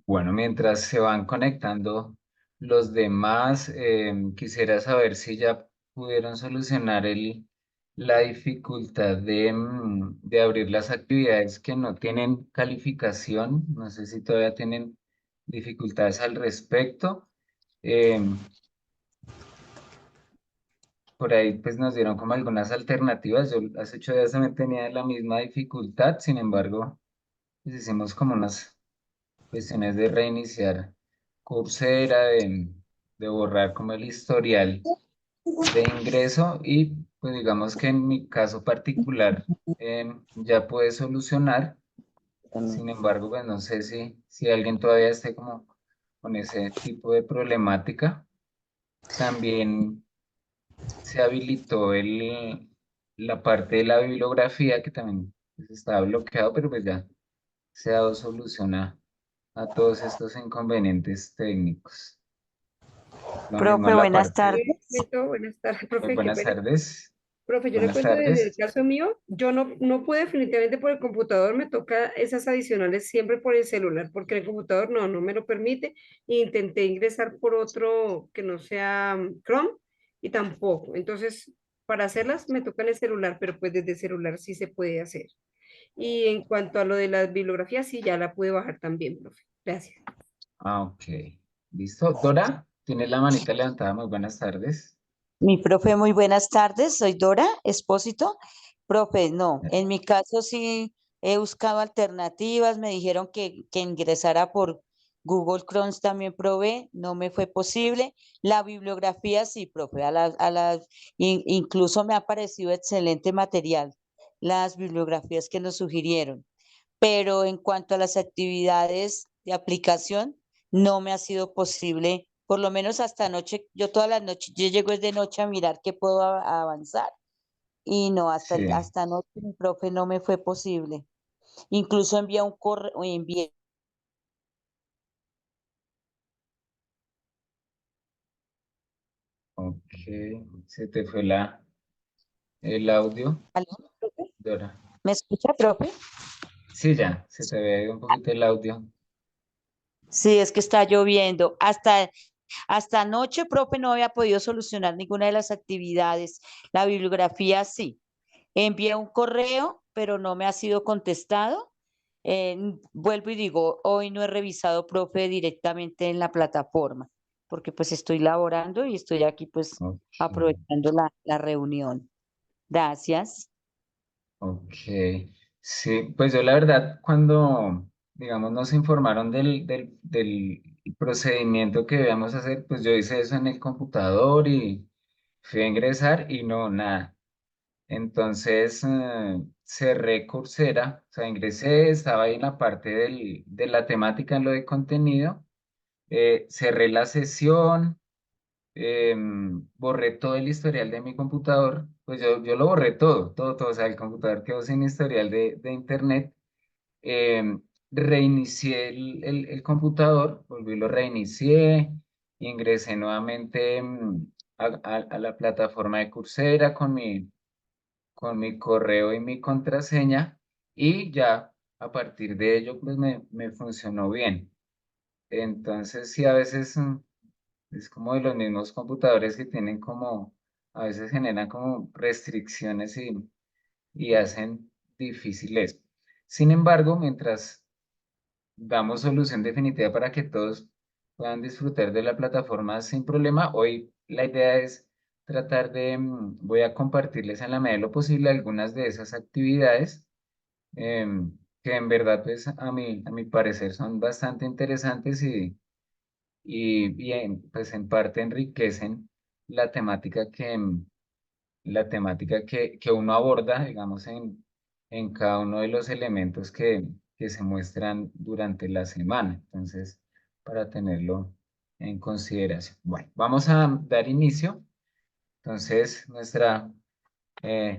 Bueno, mientras se van conectando los demás, quisiera saber si ya pudieron solucionar la dificultad de abrir las actividades que no tienen calificación. No sé si todavía tienen dificultades al respecto. Em, por ahí pues nos dieron como algunas alternativas. Yo hace 8 días también tenía la misma dificultad, sin embargo, pues hicimos como unas cuestiones de reiniciar Coursera, de borrar como el historial de ingreso y pues digamos que en mi caso particular ya puede solucionar. Sin embargo, pues no sé si alguien todavía esté como con ese tipo de problemática. También se habilitó la parte de la bibliografía que también pues, estaba bloqueado, pero pues ya se ha dado solución a todos estos inconvenientes técnicos. Lo mismo Profe, la buenas parte. tardes. Le cuento, buenas tardes, profe, qué Buenas pena. tardes. Profe, yo le Buenas cuento desde el tardes. caso mío, yo no pude definitivamente por el computador, me toca esas adicionales siempre por el celular, porque el computador no me lo permite. E intenté ingresar por otro que no sea Chrome y tampoco. Entonces, para hacerlas me toca en el celular, pero pues desde el celular sí se puede hacer. Y en cuanto a lo de las bibliografías, sí, ya la pude bajar también, profe. Gracias. Ah, ok. Listo. Dora, tienes la manita levantada. Muy buenas tardes. Mi profe, muy buenas tardes. Soy Dora Espósito. Profe, no, en mi caso sí he buscado alternativas. Me dijeron que ingresara por Google Chrome, también probé, no me fue posible. La bibliografía sí, profe, incluso me ha parecido excelente material, las bibliografías que nos sugirieron. Pero en cuanto a las actividades de aplicación, no me ha sido posible, por lo menos hasta anoche, yo todas las noches, yo llego desde noche a mirar qué puedo avanzar y no, Sí. hasta anoche mi profe no me fue posible. Incluso envié un correo, envié, Ok. Se te fue el audio, ¿aló, profe? Dora. ¿Me escucha, profe? Sí, ya. Se te había ido un poquito el audio. Sí, es que está lloviendo. Hasta anoche, profe, no había podido solucionar ninguna de las actividades. La bibliografía sí. Envié un correo, pero no me ha sido contestado. Vuelvo y digo, hoy no he revisado, profe, directamente en la plataforma, porque pues estoy laborando y estoy aquí pues Ok. aprovechando la reunión. Gracias. Ok. Sí, pues yo la verdad, cuando, digamos, nos informaron del procedimiento que debíamos hacer, pues yo hice eso en el computador y fui a ingresar y no, nada. Entonces cerré Coursera, o sea, ingresé, estaba ahí en la parte de la temática, en lo de contenido, cerré la sesión, borré todo el historial de mi computador, pues yo lo borré todo, o sea, el computador quedó sin historial de internet. Reinicié el computador, volví, lo reinicié, ingresé nuevamente a la plataforma de Coursera con mi correo y mi contraseña y ya a partir de ello pues me funcionó bien. Entonces sí, a veces es como de los mismos computadores que tienen como, a veces generan como restricciones y hacen difícil eso. Sin embargo, mientras damos solución definitiva para que todos puedan disfrutar de la plataforma sin problema, hoy la idea es tratar voy a compartirles en la medida de lo posible algunas de esas actividades que en verdad, pues a mi parecer son bastante interesantes y bien, pues en parte enriquecen la temática que uno aborda, digamos, en cada uno de los elementos que se muestran durante la semana. Entonces, para tenerlo en consideración. Bueno, vamos a dar inicio. Entonces, nuestra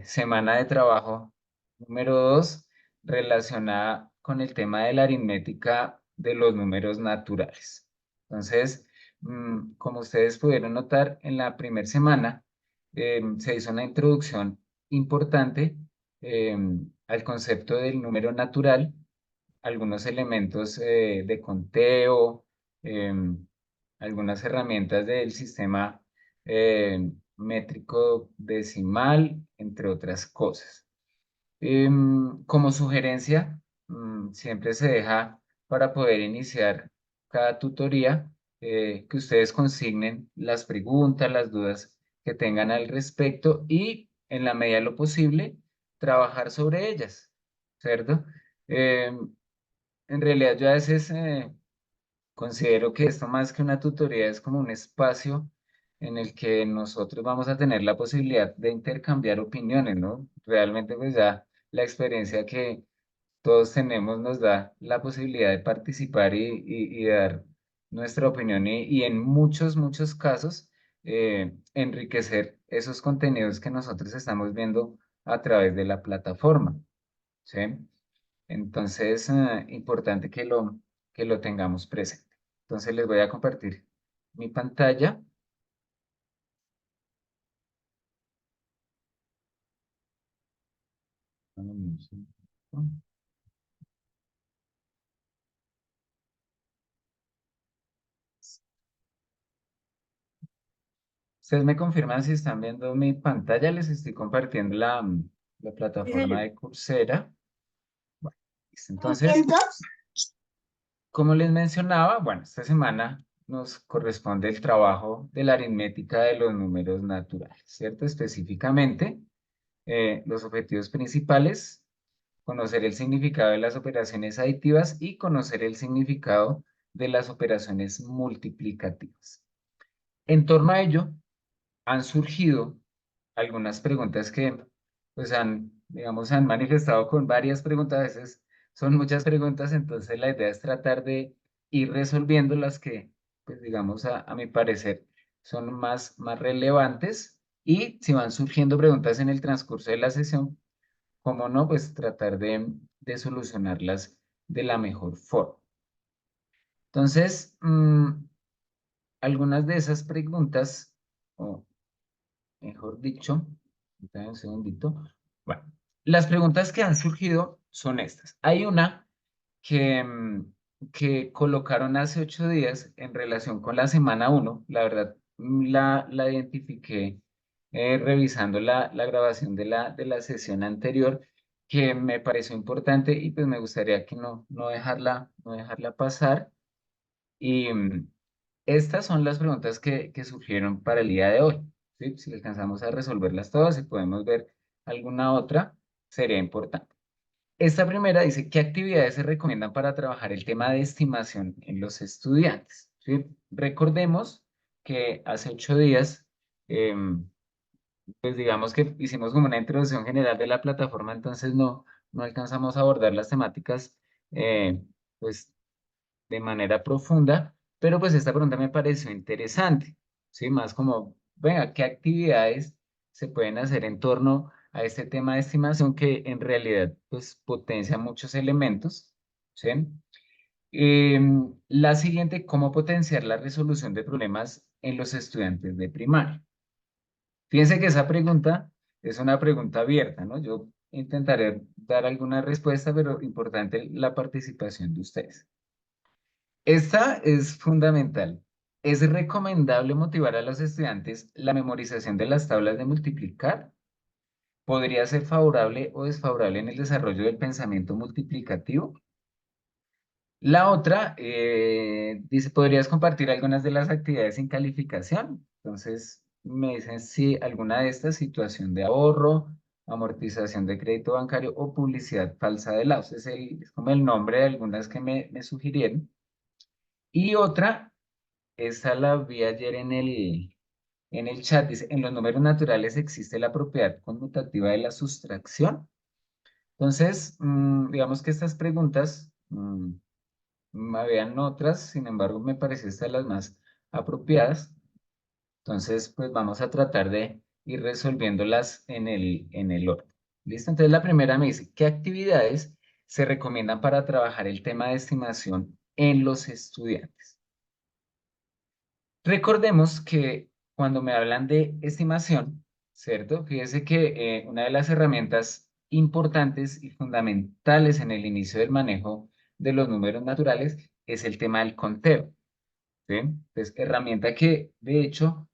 semana de trabajo número 2 relacionada con el tema de la aritmética de los números naturales. Entonces, como ustedes pudieron notar, en la primera semana se hizo una introducción importante al concepto del número natural algunos elementos de conteo, algunas herramientas del sistema métrico decimal, entre otras cosas. Como sugerencia, siempre se deja para poder iniciar cada tutoría que ustedes consignen las preguntas, las dudas que tengan al respecto y en la medida de lo posible trabajar sobre ellas, ¿cierto? En realidad yo a veces considero que esto más que una tutoría es como un espacio en el que nosotros vamos a tener la posibilidad de intercambiar opiniones, ¿no? Realmente pues ya la experiencia que todos tenemos nos da la posibilidad de participar y dar nuestra opinión y en muchos casos enriquecer esos contenidos que nosotros estamos viendo a través de la plataforma, ¿sí? Entonces, importante que lo tengamos presente. Entonces, les voy a compartir mi pantalla. Ustedes me confirman si están viendo mi pantalla. Les estoy compartiendo la Sí, plataforma señor. de Coursera. Bueno, listo. Entonces, como les mencionaba, bueno, esta semana nos corresponde el trabajo de la aritmética de los números naturales, ¿cierto? Específicamente, los objetivos principales, conocer el significado de las operaciones aditivas y conocer el significado de las operaciones multiplicativas. En torno a ello, han surgido algunas preguntas que pues digamos, han manifestado con varias preguntas, a veces son muchas preguntas, entonces la idea es tratar de ir resolviendo las que, pues digamos, a mi parecer son más relevantes y si van surgiendo preguntas en el transcurso de la sesión, cómo no, pues tratar de solucionarlas de la mejor forma. Entonces, algunas de esas preguntas, o mejor dicho, dame un segundito. Bueno, las preguntas que han surgido son estas. Hay una que, que colocaron hace 8 días en relación con la semana 1. La verdad, la identifiqué revisando la grabación de la sesión anterior, que me pareció importante y pues me gustaría que no dejarla pasar. Y estas son las preguntas que surgieron para el día de hoy. ¿Sí? Si alcanzamos a resolverlas todas y podemos ver alguna otra, sería importante. Esta primera dice, ¿qué actividades se recomiendan para trabajar el tema de estimación en los estudiantes? ¿Sí? Recordemos que hace 8 días, pues digamos que hicimos como una introducción general de la plataforma, entonces no alcanzamos a abordar las temáticas pues de manera profunda, pero pues esta pregunta me pareció interesante, ¿sí? Más como, venga, ¿qué actividades se pueden hacer en torno a este tema de estimación que en realidad pues potencia muchos elementos, ¿sí? La siguiente, ¿cómo potenciar la resolución de problemas en los estudiantes de primaria? Fíjense que esa pregunta es una pregunta abierta, ¿no? Yo intentaré dar alguna respuesta, pero importante la participación de ustedes. Esta es fundamental. ¿Es recomendable motivar a los estudiantes la memorización de las tablas de multiplicar? ¿Podría ser favorable o desfavorable en el desarrollo del pensamiento multiplicativo? La otra dice, ¿podrías compartir algunas de las actividades sin calificación? Entonces, me dicen si alguna de estas, situación de ahorro, amortización de crédito bancario o publicidad falsa de laudos. Es como el nombre de algunas que me sugirieron. Y otra, esa la vi ayer en el chat, dice, en los números naturales existe la propiedad conmutativa de la sustracción. Entonces, digamos que estas preguntas, habían otras, sin embargo, me parece estas las más apropiadas. Entonces, pues vamos a tratar de ir resolviéndolas en el orden. ¿Listo? Entonces, la primera me dice, ¿qué actividades se recomiendan para trabajar el tema de estimación en los estudiantes? Recordemos que cuando me hablan de estimación, ¿cierto? Fíjese que una de las herramientas importantes y fundamentales en el inicio del manejo de los números naturales es el tema del conteo, ¿sí? Entonces, herramienta que, de hecho,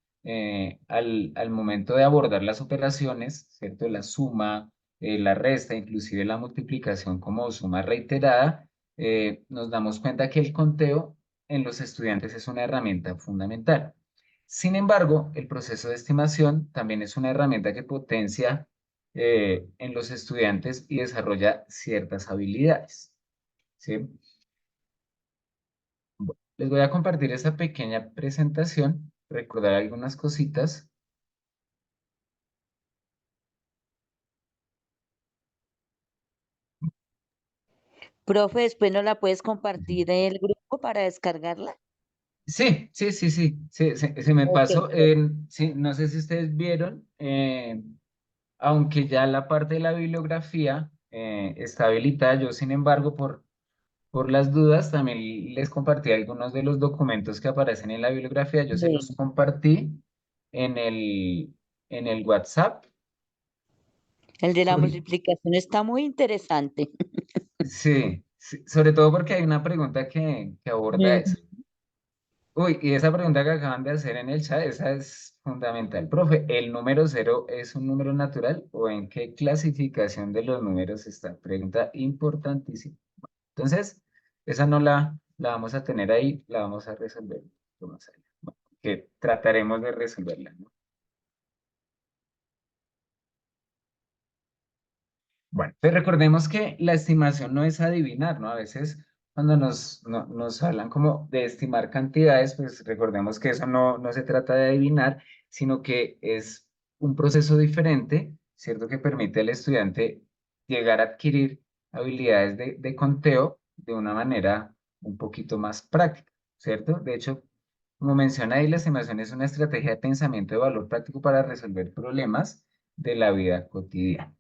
al momento de abordar las operaciones, ¿cierto? La suma, la resta, inclusive la multiplicación como suma reiterada, nos damos cuenta que el conteo en los estudiantes es una herramienta fundamental. Sin embargo, el proceso de estimación también es una herramienta que potencia en los estudiantes y desarrolla ciertas habilidades, ¿sí? Bueno, les voy a compartir esta pequeña presentación, recordar algunas cositas. Profe, después no la puedes compartir en el grupo para descargarla. Sí, sí, sí, sí, se me Ok, pasó. profe. Sí, no sé si ustedes vieron, aunque ya la parte de la bibliografía está habilitada, yo sin embargo, por las dudas, también les compartí algunos de los documentos que aparecen en la bibliografía, yo se los Bueno, compartí en el WhatsApp. el de la multiplicación está muy interesante. Sí, sí, sobre todo porque hay una pregunta que aborda Ujú. eso. Uy, y esa pregunta que acaban de hacer en el chat, esa es fundamental. Profe, ¿el número cero es un número natural o en qué clasificación de los números está? Pregunta importantísima. Entonces, esa no la vamos a tener ahí, la vamos a resolver un poquito más allá. Bueno, que trataremos de resolverla, ¿no? Bueno, pues recordemos que la estimación no es adivinar, ¿no? A veces cuando nos hablan como de estimar cantidades, pues recordemos que eso no se trata de adivinar, sino que es un proceso diferente, ¿cierto? Que permite al estudiante llegar a adquirir habilidades de conteo de una manera un poquito más práctica, ¿cierto? De hecho, como menciona ahí, la estimación es una estrategia de pensamiento de valor práctico para resolver problemas de la vida cotidiana.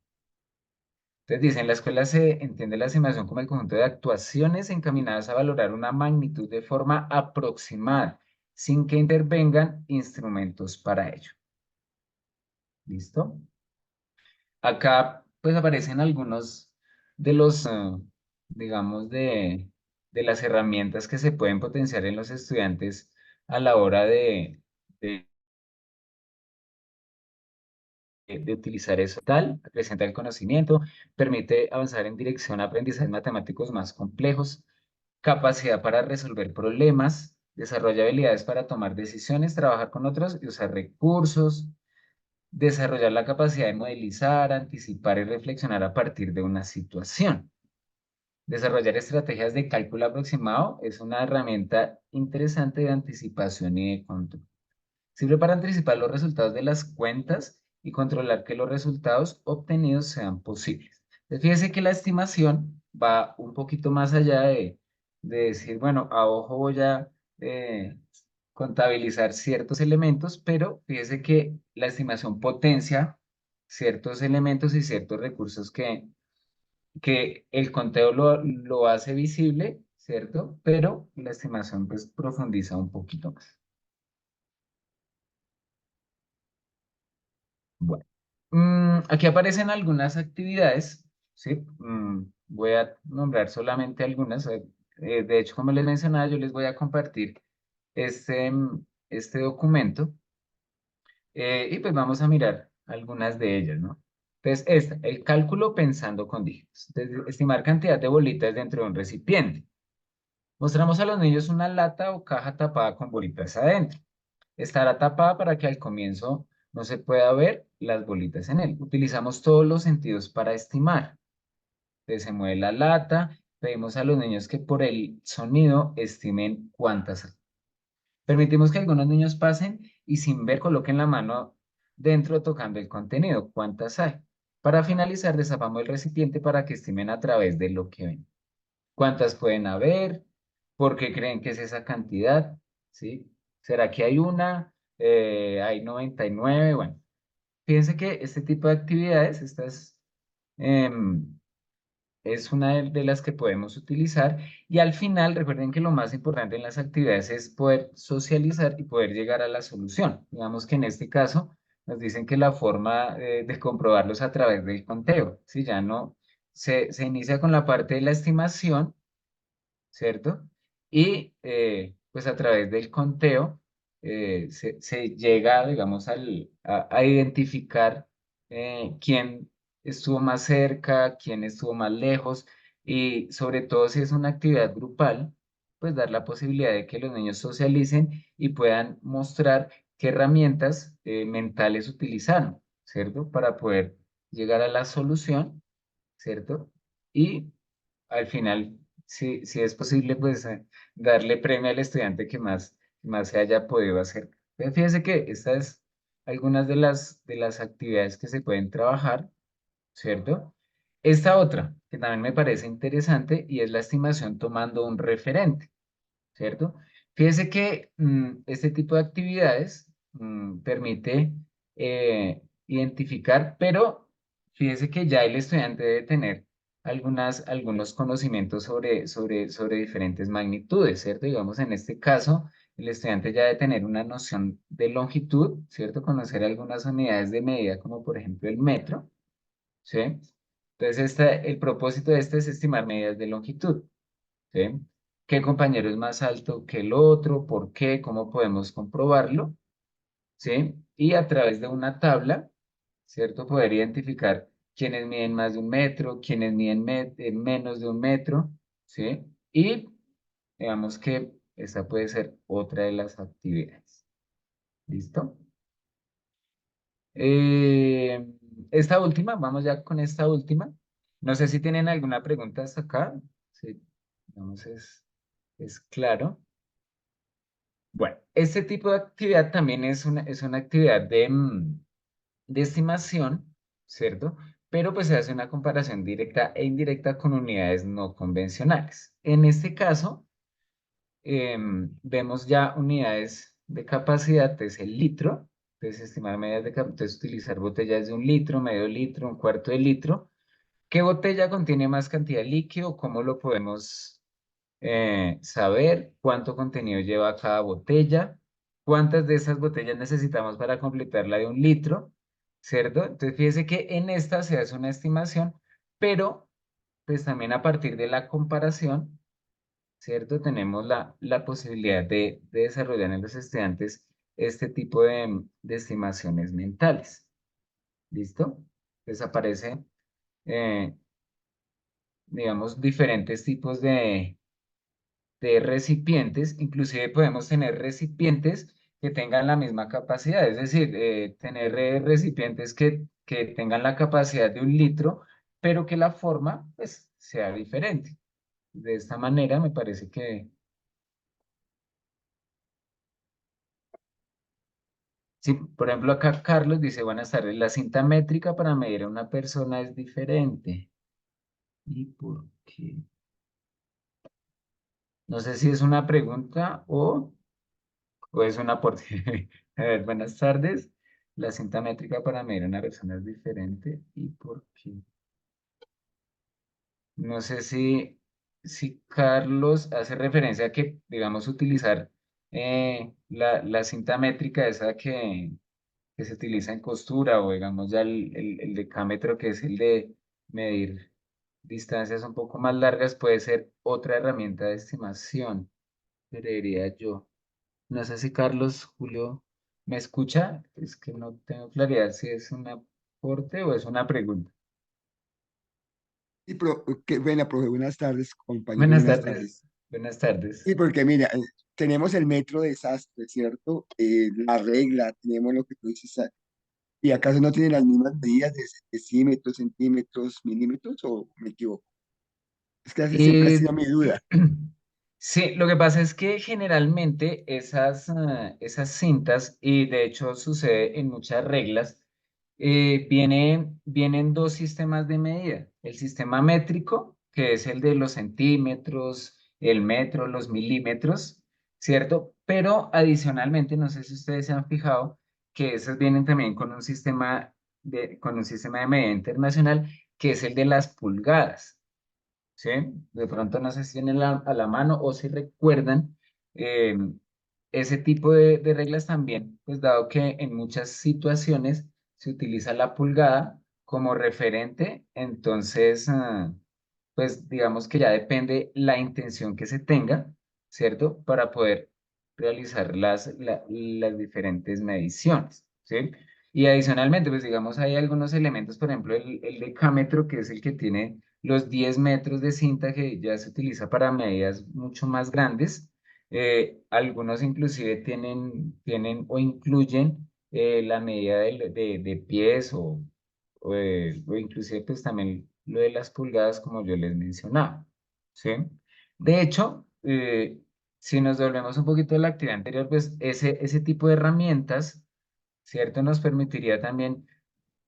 Entonces dicen, la escuela se entiende la estimación como el conjunto de actuaciones encaminadas a valorar una magnitud de forma aproximada, sin que intervengan instrumentos para ello. ¿Listo? Acá pues aparecen algunos de los, digamos, de las herramientas que se pueden potenciar en los estudiantes a la hora de de utilizar eso tal, acrecenta el conocimiento, permite avanzar en dirección a aprendizajes matemáticos más complejos, capacidad para resolver problemas, desarrolla habilidades para tomar decisiones, trabajar con otros y usar recursos, desarrollar la capacidad de modelizar, anticipar y reflexionar a partir de una situación. Desarrollar estrategias de cálculo aproximado es una herramienta interesante de anticipación y de control. Sirve para anticipar los resultados de las cuentas y controlar que los resultados obtenidos sean posibles. Entonces, fíjese que la estimación va un poquito más allá de decir, bueno, a ojo voy a contabilizar ciertos elementos, pero fíjese que la estimación potencia ciertos elementos y ciertos recursos que el conteo lo hace visible, ¿cierto? Pero la estimación pues profundiza un poquito más. Bueno, aquí aparecen algunas actividades, ¿sí? Voy a nombrar solamente algunas. De hecho, como les mencionaba, yo les voy a compartir este documento y pues vamos a mirar algunas de ellas, ¿no? Entonces, el cálculo pensando con dígitos. Entonces, estimar cantidad de bolitas dentro de un recipiente. Mostramos a los niños una lata o caja tapada con bolitas adentro. Estará tapada para que al comienzo no se pueda ver las bolitas en él. Utilizamos todos los sentidos para estimar. Entonces se mueve la lata, pedimos a los niños que por el sonido estimen cuántas hay. Permitimos que algunos niños pasen y sin ver coloquen la mano dentro tocando el contenido, cuántas hay. Para finalizar, destapamos el recipiente para que estimen a través de lo que ven. ¿Cuántas pueden haber? ¿Por qué creen que es esa cantidad? ¿Sí? ¿Será que hay una? ¿Hay 99? Bueno, fíjense que este tipo de actividades, em, es una de las que podemos utilizar y al final recuerden que lo más importante en las actividades es poder socializar y poder llegar a la solución. Digamos que en este caso nos dicen que la forma de comprobarlo es a través del conteo. Si ya no se inicia con la parte de la estimación ¿cierto? Y pues a través del conteo se llega, digamos, a identificar quién estuvo más cerca, quién estuvo más lejos, y sobre todo si es una actividad grupal, pues dar la posibilidad de que los niños socialicen y puedan mostrar qué herramientas mentales utilizaron, ¿cierto? Para poder llegar a la solución, ¿cierto? Y al final, si es posible, pues darle premio al estudiante que más se haya podido hacer. Entonces, fíjese que estas es algunas de las actividades que se pueden trabajar, ¿cierto? Esta otra, que también me parece interesante, y es la estimación tomando un referente, ¿cierto? Fíjese que este tipo de actividades permite identificar, pero fíjese que ya el estudiante debe tener algunos conocimientos sobre diferentes magnitudes, ¿cierto? Digamos, en este caso, el estudiante ya debe tener una noción de longitud, ¿cierto? Conocer algunas unidades de medida, como por ejemplo el metro, ¿sí? Entonces, el propósito de esto es estimar medidas de longitud. ¿Sí? ¿Qué compañero es más alto que el otro? ¿Por qué? ¿Cómo podemos comprobarlo? ¿Sí? Y a través de una tabla, ¿cierto? Poder identificar quiénes miden más de un metro, quiénes miden menos de un metro, ¿sí? Y digamos que esa puede ser otra de las actividades. ¿Listo? Eh, esta última, vamos ya con esta última. No sé si tienen alguna pregunta hasta acá. Sí, vamos, es claro. Bueno, este tipo de actividad también es una actividad de estimación, ¿cierto? Pero pues se hace una comparación directa e indirecta con unidades no convencionales. En este caso, vemos ya unidades de capacidad, es el litro, entonces estimar medidas de capacidad, entonces utilizar botellas de 1 litro, medio litro, un cuarto de litro. ¿Qué botella contiene más cantidad de líquido? ¿Cómo lo podemos saber cuánto contenido lleva cada botella, cuántas de esas botellas necesitamos para completar la de 1 litro, ¿cierto? Entonces fíjese que en esta se hace una estimación, pero pues también a partir de la comparación, ¿cierto? Tenemos la posibilidad de desarrollar en los estudiantes este tipo de estimaciones mentales. ¿Listo? Entonces aparece, eh, digamos, diferentes tipos de recipientes, inclusive podemos tener recipientes que tengan la misma capacidad, es decir, tener recipientes que tengan la capacidad de 1 litro, pero que la forma pues sea diferente. De esta manera me parece que, sí, por ejemplo, acá Carlos dice, buenas tardes, la cinta métrica para medir a una persona es diferente. ¿Y por qué? No sé si es una pregunta o es un aporte. A ver, buenas tardes. La cinta métrica para medir a una persona es diferente. ¿Y por qué? No sé si Carlos hace referencia a que, digamos, utilizar la cinta métrica esa que se utiliza en costura o, digamos, ya el decámetro, que es el de medir distancias un poco más largas, puede ser otra herramienta de estimación, creería yo. No sé si Carlos, Julio, ¿me escucha? Es que no tengo claridad si es un aporte o es una pregunta. Y qué buena, profe, buenas tardes, compañero, Buenas buenas tardes. tardes. Buenas tardes. Y porque mira, tenemos el metro de desastre, ¿cierto? La regla, tenemos lo que tú dices, ¿y acaso no tienen las mismas medidas de decímetros, centímetros, milímetros, o me equivoco? Es que así siempre ha Y sido mi duda. sí, lo que pasa es que generalmente esas cintas, y de hecho sucede en muchas reglas, vienen dos sistemas de medida. El sistema métrico, que es el de los centímetros, el metro, los milímetros, ¿cierto? Pero adicionalmente, no sé si ustedes se han fijado, que esos vienen también con un sistema de medida internacional, que es el de las pulgadas. ¿Sí? De pronto no sé si tienen a la mano o si recuerdan eh, ese tipo de reglas también, pues dado que en muchas situaciones se utiliza la pulgada como referente, entonces, pues digamos que ya depende la intención que se tenga, ¿cierto? Para poder realizar las diferentes mediciones, ¿sí? Y adicionalmente, pues digamos, hay algunos elementos, por ejemplo, el decámetro, que es el que tiene los 10 metros de cinta, que ya se utiliza para medidas mucho más grandes. Algunos inclusive tienen o incluyen la medida de pies o inclusive pues también lo de las pulgadas, como yo les mencionaba, ¿sí? De hecho, si nos volvemos un poquito a la actividad anterior, pues ese tipo de herramientas, ¿cierto? Nos permitiría también,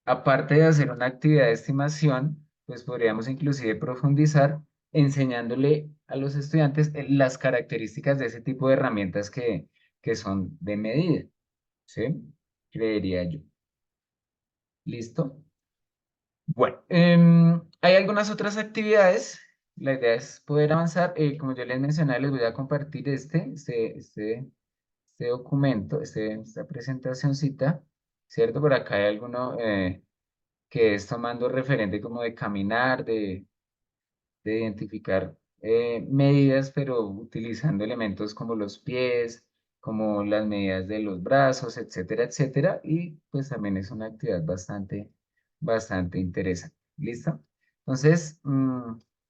aparte de hacer una actividad de estimación, pues podríamos inclusive profundizar enseñándole a los estudiantes las características de ese tipo de herramientas que son de medida, ¿sí? Creería yo. ¿Listo? Bueno, hay algunas otras actividades. La idea es poder avanzar. Como yo les mencioné, les voy a compartir este documento, esta presentacioncita, ¿cierto? Por acá hay alguno que es tomando referente como de caminar, de identificar medidas, pero utilizando elementos como los pies, como las medidas de los brazos, etcétera, etcétera. Y pues también es una actividad bastante interesante. ¿Listo? Entonces,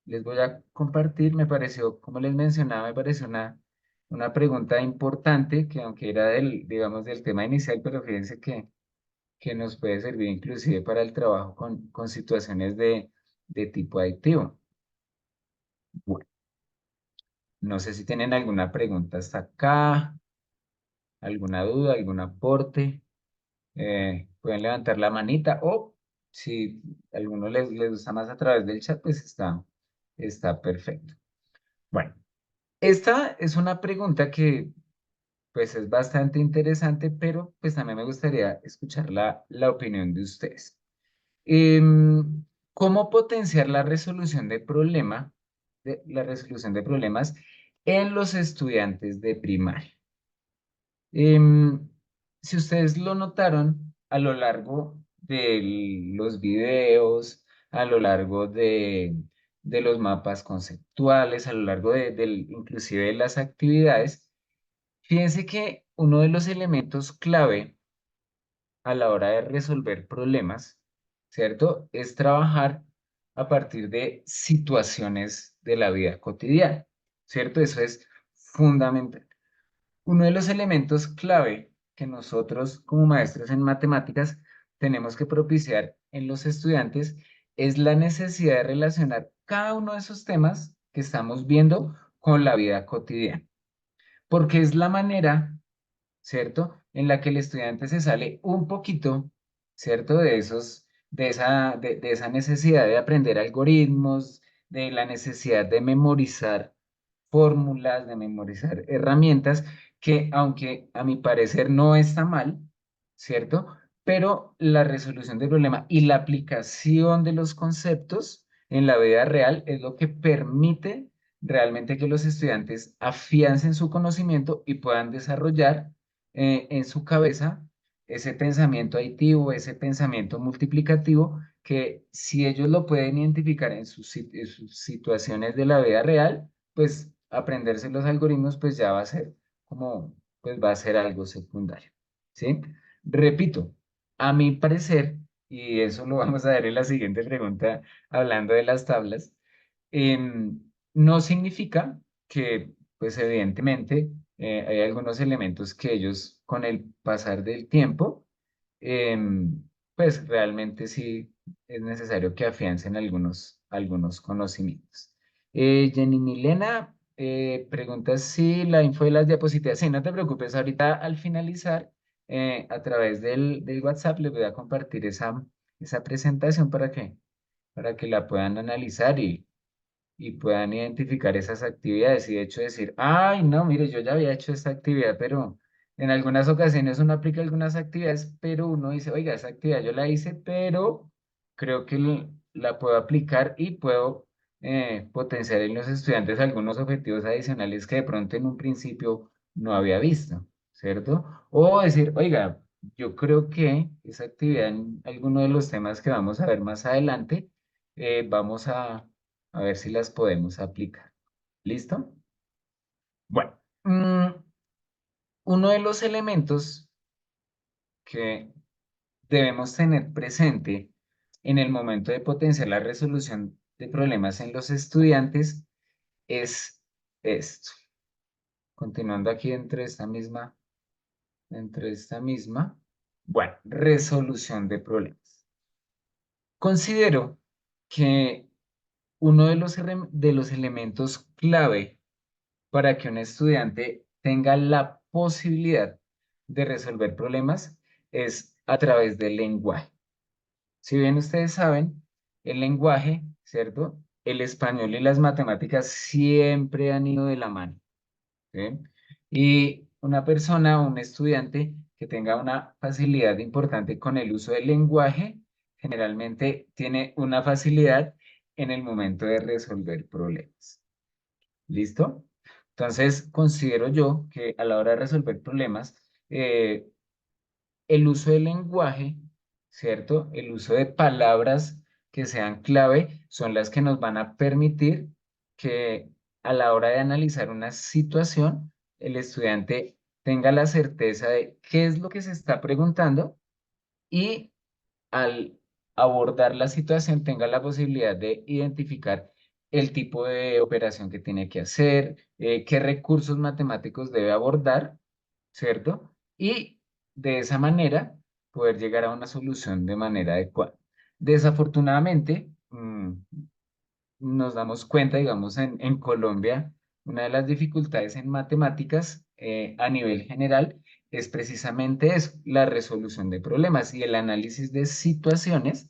les voy a compartir, me pareció, como les mencionaba, me pareció una pregunta importante, que aunque era digamos, del tema inicial, pero fíjense que nos puede servir inclusive para el trabajo con situaciones de tipo adictivo. Bueno, no sé si tienen alguna pregunta hasta acá, alguna duda, algún aporte. Pueden levantar la manita o si a alguno les gusta más a través del chat, pues está perfecto. Bueno, esta es una pregunta que pues es bastante interesante, pero pues también me gustaría escuchar la opinión de ustedes. ¿Cómo potenciar la resolución de problemas en los estudiantes de primaria? Em, si ustedes lo notaron a lo largo de los videos, a lo largo de los mapas conceptuales, a lo largo inclusive de las actividades, fíjense que uno de los elementos clave a la hora de resolver problemas, ¿cierto? Es trabajar a partir de situaciones de la vida cotidiana, ¿cierto? Eso es fundamental. Uno de los elementos clave que nosotros como maestros en matemáticas tenemos que propiciar en los estudiantes es la necesidad de relacionar cada uno de esos temas que estamos viendo con la vida cotidiana, porque es la manera, ¿cierto? En la que el estudiante se sale un poquito, ¿cierto? De esa necesidad de aprender algoritmos, de la necesidad de memorizar fórmulas, de memorizar herramientas, que aunque a mi parecer no está mal, ¿cierto? Pero la resolución del problema y la aplicación de los conceptos en la vida real es lo que permite realmente que los estudiantes afiancen su conocimiento y puedan desarrollar en su cabeza ese pensamiento aditivo, ese pensamiento multiplicativo, que si ellos lo pueden identificar en sus situaciones de la vida real, pues aprenderse los algoritmos pues ya va a ser como, pues va a ser algo secundario, ¿sí? Repito, a mi parecer, y eso lo vamos a ver en la siguiente pregunta hablando de las tablas, no significa que, pues evidentemente, hay algunos elementos que ellos con el pasar del tiempo, pues realmente sí es necesario que afiancen algunos conocimientos. Jenny Milena pregunta si la info de las diapositivas. Sí, no te preocupes, ahorita al finalizar, a través del WhatsApp les voy a compartir esa presentación para que la puedan analizar y puedan identificar esas actividades y de hecho decir, ay, no, mire, yo ya había hecho esta actividad, pero en algunas ocasiones uno aplica algunas actividades, pero uno dice, oiga, esa actividad yo la hice, pero creo que la puedo aplicar y puedo potenciar en los estudiantes algunos objetivos adicionales que de pronto en un principio no había visto, ¿cierto? O decir, oiga, yo creo que esa actividad en alguno de los temas que vamos a ver más adelante, vamos a A ver si las podemos aplicar. ¿Listo? Bueno, uno de los elementos que debemos tener presente en el momento de potenciar la resolución de problemas en los estudiantes es esto. Continuando aquí dentro de esta misma, bueno, resolución de problemas. Considero que uno de los elementos clave para que un estudiante tenga la posibilidad de resolver problemas es a través del lenguaje. Si bien ustedes saben, el lenguaje, ¿cierto? El español y las matemáticas siempre han ido de la mano, ¿sí? Y una persona, un estudiante que tenga una facilidad importante con el uso del lenguaje, generalmente tiene una facilidad en el momento de resolver problemas. ¿Listo? Entonces, considero yo que a la hora de resolver problemas, el uso del lenguaje, ¿cierto? El uso de palabras que sean clave son las que nos van a permitir que a la hora de analizar una situación, el estudiante tenga la certeza de qué es lo que se está preguntando y al abordar la situación tenga la posibilidad de identificar el tipo de operación que tiene que hacer, qué recursos matemáticos debe abordar, ¿cierto? Y de esa manera poder llegar a una solución de manera adecuada. Desafortunadamente, nos damos cuenta, digamos, en Colombia, una de las dificultades en matemáticas a nivel general es precisamente eso, la resolución de problemas y el análisis de situaciones.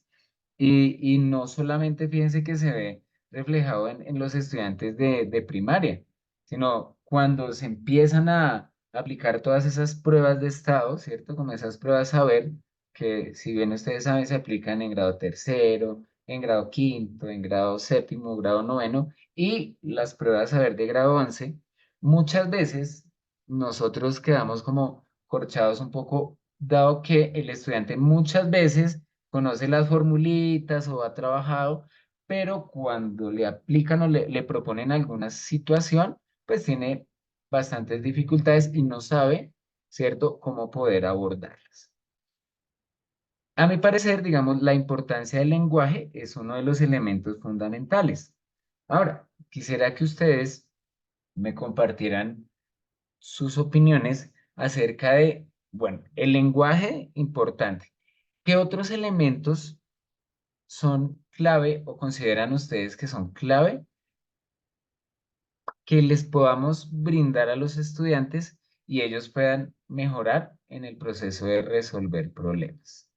Y no solamente fíjense que se ve reflejado en los estudiantes de primaria, sino cuando se empiezan a aplicar todas esas pruebas de estado, ¿cierto? Como esas pruebas saber, que si bien ustedes saben, se aplican en grado tercero, en grado quinto, en grado séptimo, grado noveno, y las pruebas saber de grado 11, muchas veces nosotros quedamos como corchados un poco, dado que el estudiante muchas veces conoce las formulitas o ha trabajado, pero cuando le aplican o le proponen alguna situación, pues tiene bastantes dificultades y no sabe, ¿cierto?, cómo poder abordarlas. A mi parecer, digamos, la importancia del lenguaje es uno de los elementos fundamentales. Ahora, quisiera que ustedes me compartieran sus opiniones acerca de, bueno, el lenguaje importante. ¿Qué otros elementos son clave o consideran ustedes que son clave que les podamos brindar a los estudiantes y ellos puedan mejorar en el proceso de resolver problemas?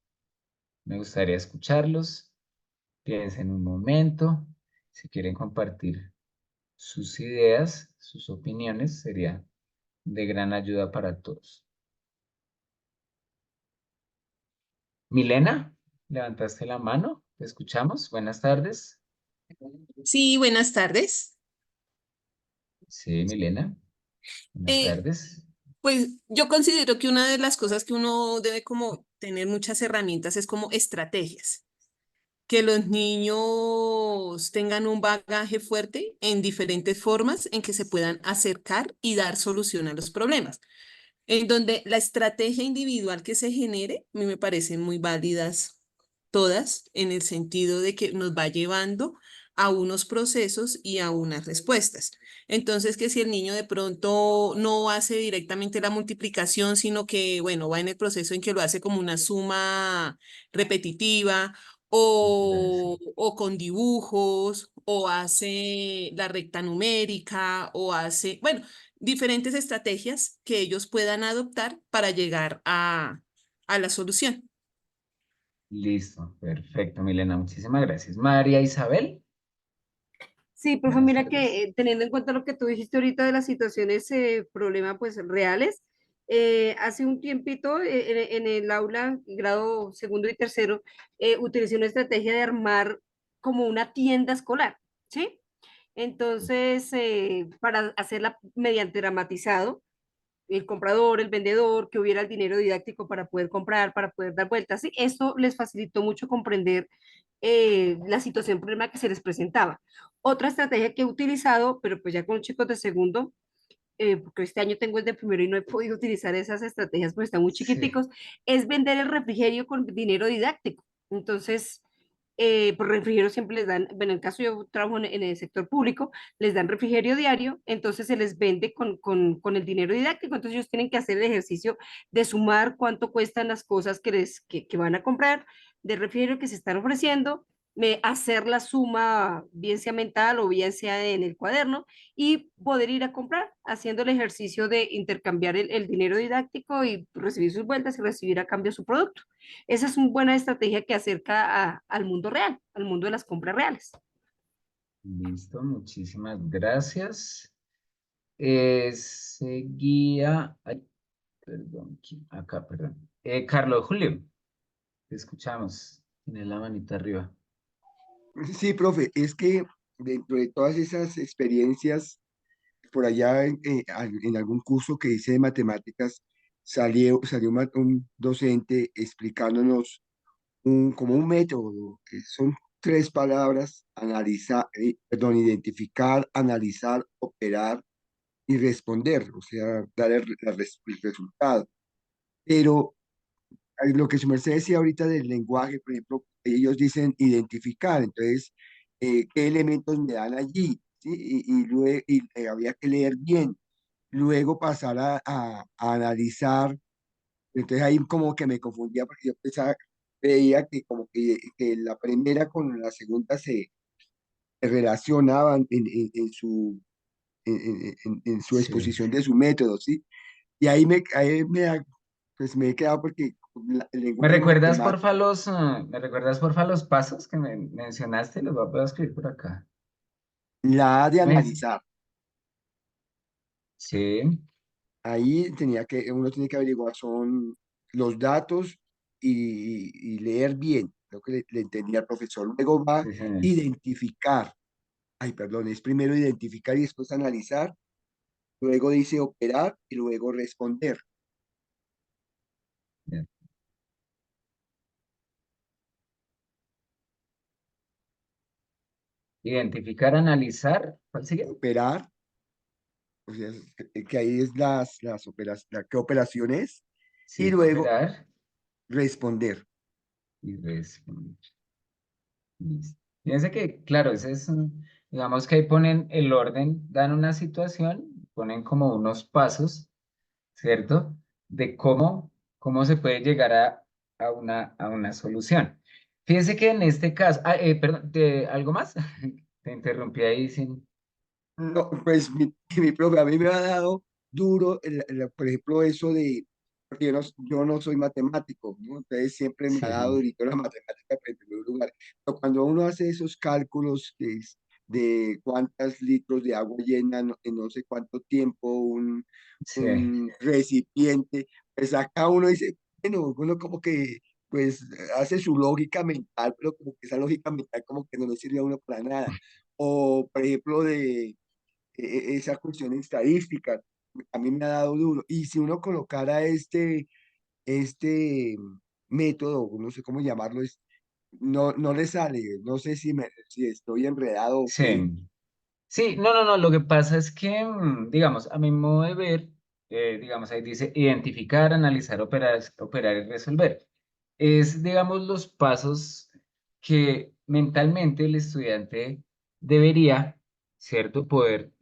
Me gustaría escucharlos. Piensen un momento. Si quieren compartir sus ideas, sus opiniones, sería de gran ayuda para todos. Milena, levantaste la mano. ¿Te escuchamos? Buenas tardes. Sí, buenas tardes. Sí, Milena. Buenas Eh, tardes. pues yo considero que una de las cosas que uno debe como tener muchas herramientas es como estrategias, que los niños tengan un bagaje fuerte en diferentes formas en que se puedan acercar y dar solución a los problemas, en donde la estrategia individual que se genere, a mí me parecen muy válidas todas, en el sentido de que nos va llevando a unos procesos y a unas respuestas. Entonces, que si el niño de pronto no hace directamente la multiplicación, sino que, bueno, va en el proceso en que lo hace como una suma repetitiva Gracias. o con dibujos, o hace la recta numérica, o hace, bueno, diferentes estrategias que ellos puedan adoptar para llegar a la solución. Listo, perfecto, Milena, muchísimas gracias. María Isabel, Sí, profe, buenas mira tardes. que teniendo en cuenta lo que tú dijiste ahorita de las situaciones, problema pues reales, hace un tiempito en el aula, grado segundo y tercero, utilicé una estrategia de armar como una tienda escolar, ¿sí? Entonces, para hacerla mediante dramatizado, el comprador, el vendedor, que hubiera el dinero didáctico para poder comprar, para poder dar vueltas, ¿sí? Esto les facilitó mucho comprender la situación, problema que se les presentaba. Otra estrategia que he utilizado, pero pues ya con los chicos de segundo, porque este año tengo el de primero y no he podido utilizar esas estrategias porque están muy Sí, chiquiticos, es vender el refrigerio con dinero didáctico. Entonces, por refrigerio siempre les dan, bueno, en el caso yo trabajo en el sector público, les dan refrigerio diario, entonces se les vende con el dinero didáctico, entonces ellos tienen que hacer el ejercicio de sumar cuánto cuestan las cosas que van a comprar de refrigerio que se están ofreciendo, hacer la suma, bien sea mental o bien sea en el cuaderno, y poder ir a comprar, haciendo el ejercicio de intercambiar el dinero didáctico y recibir sus vueltas y recibir a cambio su producto. Esa es una buena estrategia que acerca al mundo real, al mundo de las compras reales. listo, muchísimas gracias. Seguía, ay, perdón, acá, perdón. Carlos Julio, te escuchamos. Tienes la manita arriba. Sí, profe, es que dentro de todas esas experiencias, por allá en algún curso que hice de matemáticas, salió un docente explicándonos como un método, que son tres palabras: analizar, perdón, identificar, analizar, operar y responder, o sea, dar el resultado. Pero lo que su merced decía ahorita del lenguaje, por ejemplo, ellos dicen identificar, entonces, ¿qué elementos me dan allí? ¿Sí? Luego, había que leer bien, luego pasar a analizar, entonces ahí como que me confundía porque yo pensaba, veía que como que la primera con la segunda se relacionaban en su Sí. exposición de su método, ¿sí? Y pues me he quedado porque el ¿Me lenguaje recuerdas, porfa, matemático, los pasos que me mencionaste? Los voy a poder escribir por acá. la A de ¿Ves? analizar, Sí, ahí uno tiene que averiguar son los datos y leer bien, lo que le entendía al profesor. Luego va a sí, señor. identificar, ay, perdón, es primero identificar y después analizar, luego dice operar y luego responder. Bien. Identificar, analizar. ¿Cuál sigue? Operar, o sea, que ahí es las operaciones, qué operaciones, y Sí, luego operar responder. y responder. Listo. Fíjense que, claro, ese es, digamos que ahí ponen el orden, dan una situación, ponen como unos pasos, ¿cierto? De cómo se puede llegar a una solución. Fíjense que en este caso, perdón, ¿algo más? Te interrumpí ahí sin... No, pues mi profe, a mí me ha dado duro, por ejemplo, eso de, porque yo no soy matemático, ¿no? Entonces siempre me ha dado Sí, durito la matemática en primer lugar. Pero cuando uno hace esos cálculos de cuántos litros de agua llenan en no sé cuánto tiempo sí, un recipiente, pues acá uno dice, bueno, uno como que pues hace su lógica mental, pero como que esa lógica mental como que no le sirve a uno para nada. O, por ejemplo, esa cuestión estadística, a mí me ha dado duro. Y si uno colocara este método, no sé cómo llamarlo, no le sale, no sé si estoy enredado o qué. sí. Sí, no, no, no, lo que pasa es que, digamos, a mi modo de ver, digamos, ahí dice identificar, analizar, operar y resolver. Es, digamos, los pasos que mentalmente el estudiante debería, ¿cierto?, poder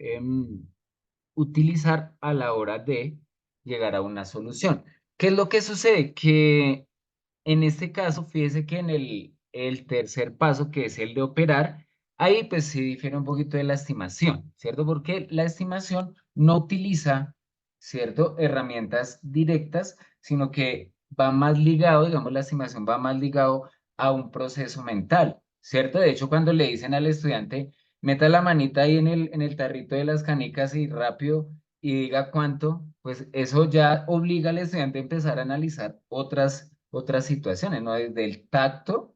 utilizar a la hora de llegar a una solución. ¿Qué es lo que sucede? Que en este caso, fíjese que en el tercer paso, que es el de operar, ahí pues sí difiere un poquito de la estimación, ¿cierto? Porque la estimación no utiliza, ¿cierto?, herramientas directas, sino que va más ligado, digamos, la estimación va más ligado a un proceso mental, ¿cierto? De hecho, cuando le dicen al estudiante, meta la manita ahí en el tarrito de las canicas y rápido y diga cuánto, pues eso ya obliga al estudiante a empezar a analizar otras situaciones, ¿no? Desde el tacto,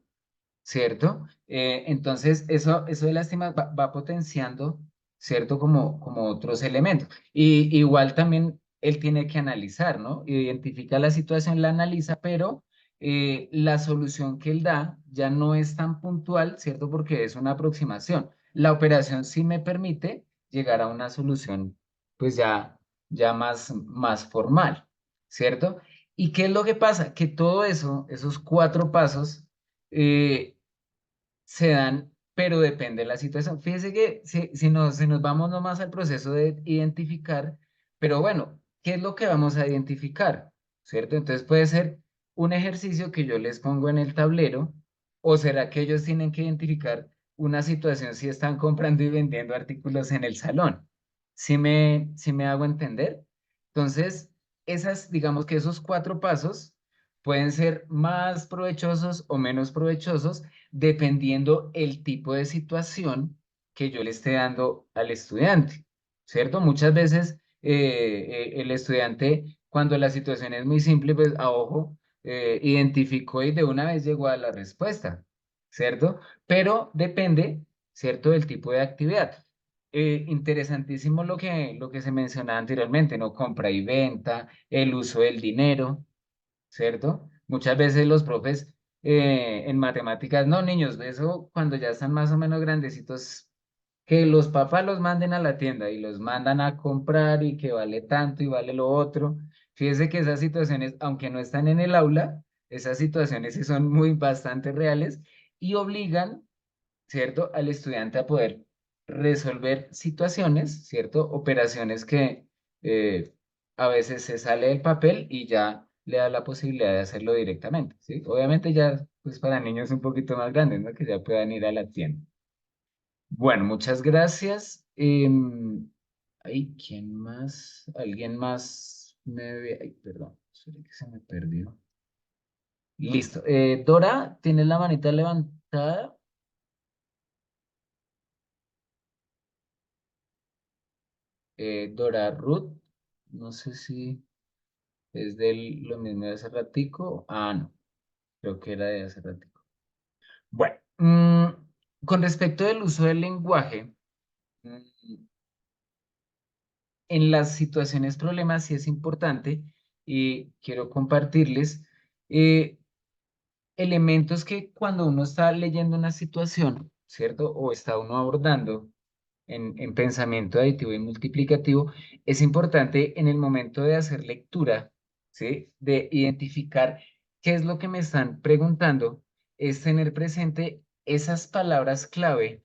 ¿cierto? Entonces, eso de lástima va potenciando, ¿cierto? Como otros elementos. Y igual también él tiene que analizar, ¿no? Identifica la situación, la analiza, pero la solución que él da ya no es tan puntual, ¿cierto? Porque es una aproximación. La operación sí me permite llegar a una solución, pues ya más formal, ¿cierto? ¿Y qué es lo que pasa? Que todo eso, esos 4 pasos, se dan, pero depende de la situación. Fíjese que si nos vamos nomás al proceso de identificar, pero bueno, ¿qué es lo que vamos a identificar? ¿Cierto? Entonces puede ser un ejercicio que yo les pongo en el tablero, o será que ellos tienen que identificar una situación si están comprando y vendiendo artículos en el salón. ¿Sí me hago entender? Entonces, digamos que esos 4 pasos pueden ser más provechosos o menos provechosos dependiendo el tipo de situación que yo le esté dando al estudiante, ¿cierto? Muchas veces el estudiante, cuando la situación es muy simple, pues a ojo, identificó y de una vez llegó a la respuesta, ¿cierto? Pero depende, ¿cierto?, del tipo de actividad. Interesantísimo lo que se mencionaba anteriormente, ¿no? Compra y venta, el uso del dinero, ¿cierto? Muchas veces los profes en matemáticas, no, niños, eso cuando ya están más o menos grandecitos, que los papás los manden a la tienda y los mandan a comprar y que vale tanto y vale lo otro. Fíjese que esas situaciones, aunque no están en el aula, esas situaciones sí son muy bastante reales y obligan, ¿cierto?, al estudiante a poder resolver situaciones, ¿cierto? Operaciones que eh, a veces se sale del papel y ya le da la posibilidad de hacerlo directamente, ¿sí? Obviamente ya, pues para niños un poquito más grandes, ¿no? Que ya puedan ir a la tienda. Bueno, muchas gracias. Ay, ¿quién más? ¿Alguien más me ve? Ay, perdón, sorry que se me perdió. Listo. Dora, ¿tienes la manita levantada? Dora Ruth, no sé si es de lo mismo de hace ratico. Ah, no, creo que era de hace ratico. Bueno, con respecto del uso del lenguaje, mm, en las situaciones problemas sí es importante y quiero compartirles eh, elementos que cuando uno está leyendo una situación, ¿cierto? O está uno abordando en pensamiento aditivo y multiplicativo, es importante en el momento de hacer lectura, ¿sí? De identificar qué es lo que me están preguntando, es tener presente esas palabras clave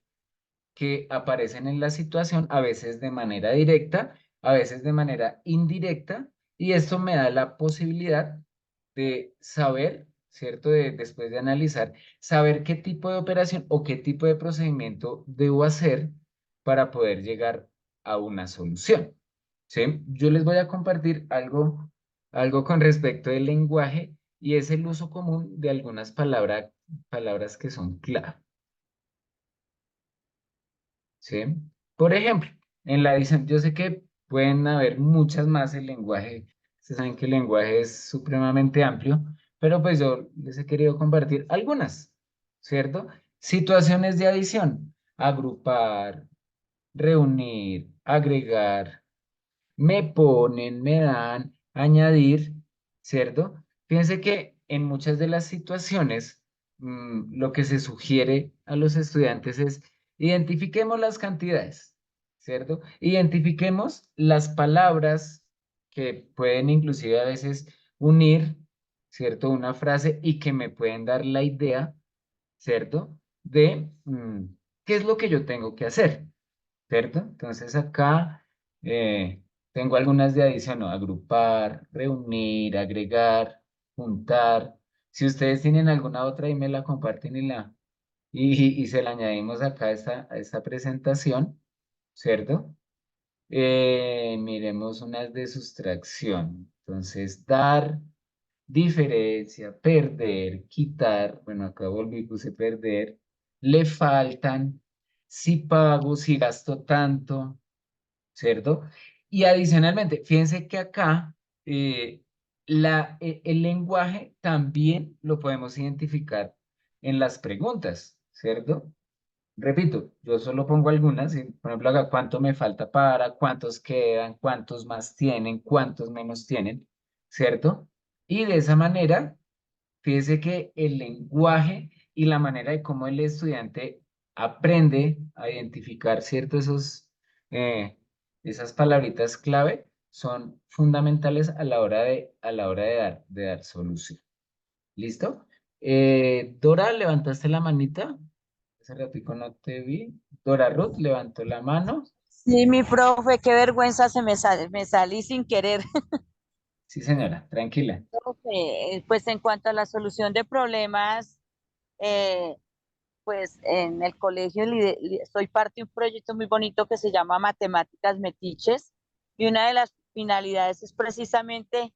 que aparecen en la situación, a veces de manera directa, a veces de manera indirecta, y esto me da la posibilidad de saber, ¿cierto? Después de analizar, saber qué tipo de operación o qué tipo de procedimiento debo hacer para poder llegar a una solución, ¿sí? Yo les voy a compartir algo con respecto del lenguaje y es el uso común de algunas palabras que son clave. ¿Sí? Por ejemplo, en la edición, yo sé que pueden haber muchas más el lenguaje. Ustedes saben que el lenguaje es supremamente amplio, pero pues yo les he querido compartir algunas, ¿cierto? Situaciones de adición: agrupar, reunir, agregar, me ponen, me dan, añadir, ¿cierto? Fíjense que en muchas de las situaciones, lo que se sugiere a los estudiantes es identifiquemos las cantidades, ¿cierto? Identifiquemos las palabras que pueden inclusive a veces unir, ¿cierto? Una frase y que me pueden dar la idea, ¿cierto? De qué es lo que yo tengo que hacer, ¿cierto? Entonces acá tengo algunas de adición, ¿no? Agrupar, reunir, agregar, juntar. Si ustedes tienen alguna otra, ahí me la comparten y se la añadimos acá a esta presentación, ¿cierto? Miremos unas de sustracción. Entonces, dar, diferencia, perder, quitar. Bueno, acá volví y puse perder. Le faltan, si pago, si gasto tanto, ¿cierto? Y adicionalmente, fíjense que acá el lenguaje también lo podemos identificar en las preguntas, ¿cierto? Repito, yo solo pongo algunas, por ejemplo, acá cuánto me falta para, cuántos quedan, cuántos más tienen, cuántos menos tienen, ¿cierto? Y de esa manera fíjese que el lenguaje y la manera de cómo el estudiante aprende a identificar eh, esas palabritas clave son fundamentales a la hora de dar solución. ¿Listo? Dora, ¿levantaste la manita? Hace ratico no te vi. Dora Ruth levantó la mano. Sí, mi profe, qué vergüenza me salí sin querer. Sí, señora, tranquila. Pues en cuanto a la solución de problemas, eh, pues en el colegio soy parte de un proyecto muy bonito que se llama Matemáticas Metiches y una de las finalidades es precisamente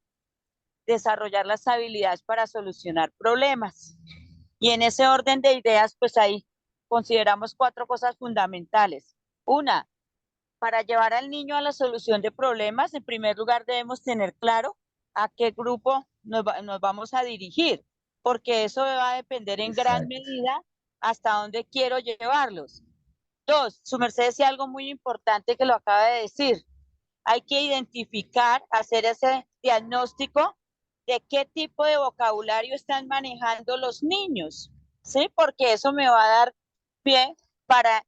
desarrollar las habilidades para solucionar problemas. Y en ese orden de ideas, pues ahí consideramos cuatro cosas fundamentales. Una, para llevar al niño a la solución de problemas, en primer lugar debemos tener claro a qué grupo nos vamos a dirigir, porque eso va a depender en gran Exacto. medida hasta dónde quiero llevarlos. Dos, su merced decía algo muy importante que lo acaba de decir. Hay que identificar, hacer ese diagnóstico de qué tipo de vocabulario están manejando los niños, ¿sí? Porque eso me va a dar pie para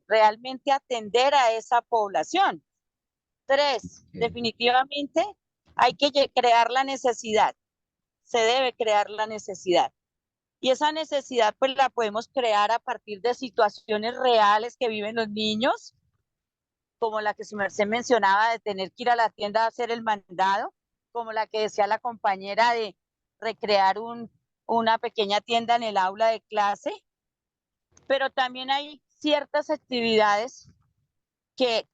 realmente atender a esa población. Tres, Ok. definitivamente hay que crear la necesidad, se debe crear la necesidad. Y esa necesidad pues la podemos crear a partir de situaciones reales que viven los niños, como la que su merced mencionaba de tener que ir a la tienda a hacer el mandado, como la que decía la compañera de recrear una pequeña tienda en el aula de clase, pero también hay ciertas actividades que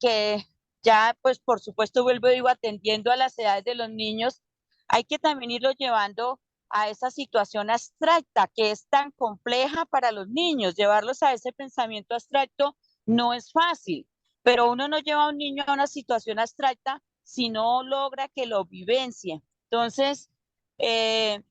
ya, pues por supuesto, vuelvo y digo, atendiendo a las edades de los niños, hay que también irlos llevando a esa situación abstracta que es tan compleja para los niños. Llevarlos a ese pensamiento abstracto no es fácil, pero uno no lleva a un niño a una situación abstracta si no logra que lo vivencie. Entonces, eh,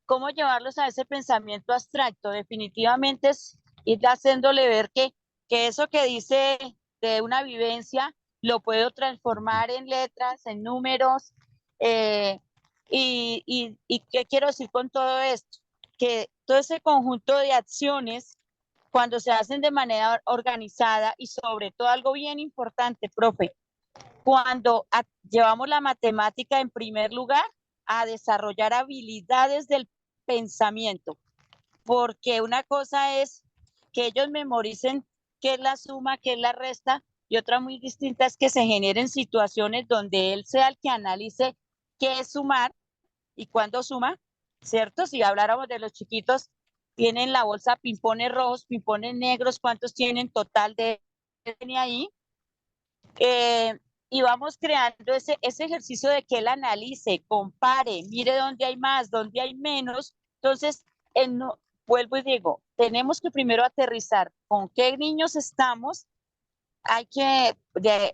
¿cómo llevarlos a ese pensamiento abstracto? Definitivamente es ir haciéndole ver que eso que dice de una vivencia lo puedo transformar en letras, en números. eh, y qué quiero decir con todo esto? Que todo ese conjunto de acciones, cuando se hacen de manera organizada y sobre todo algo bien importante, profe, cuando llevamos la matemática en primer lugar a desarrollar habilidades del pensamiento, porque una cosa es que ellos memoricen qué es la suma, qué es la resta, y otra muy distinta es que se generen situaciones donde él sea el que analice qué es sumar y cuándo suma, ¿cierto? Si habláramos de los chiquitos, tienen la bolsa pimpones rojos, pimpones negros, ¿cuántos tienen total de ahí? Eh, y vamos creando ese ejercicio de que él analice, compare, mire dónde hay más, dónde hay menos. Entonces, no, vuelvo y digo, tenemos que primero aterrizar con qué niños estamos, hay que,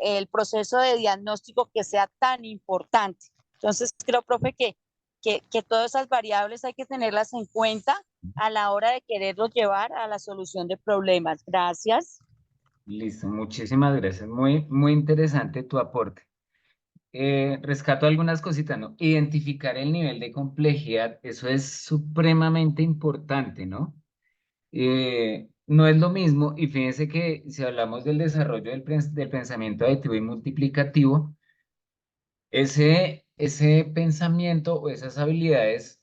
el proceso de diagnóstico que sea tan importante. Entonces, creo, profe, que todas esas variables hay que tenerlas en cuenta a la hora de quererlos llevar a la solución de problemas. Gracias. Listo, muchísimas gracias. Muy, muy interesante tu aporte. Rescato algunas cositas, ¿no? Identificar el nivel de complejidad, eso es supremamente importante, ¿no? No es lo mismo, y fíjense que si hablamos del desarrollo del pensamiento aditivo y multiplicativo, ese pensamiento o esas habilidades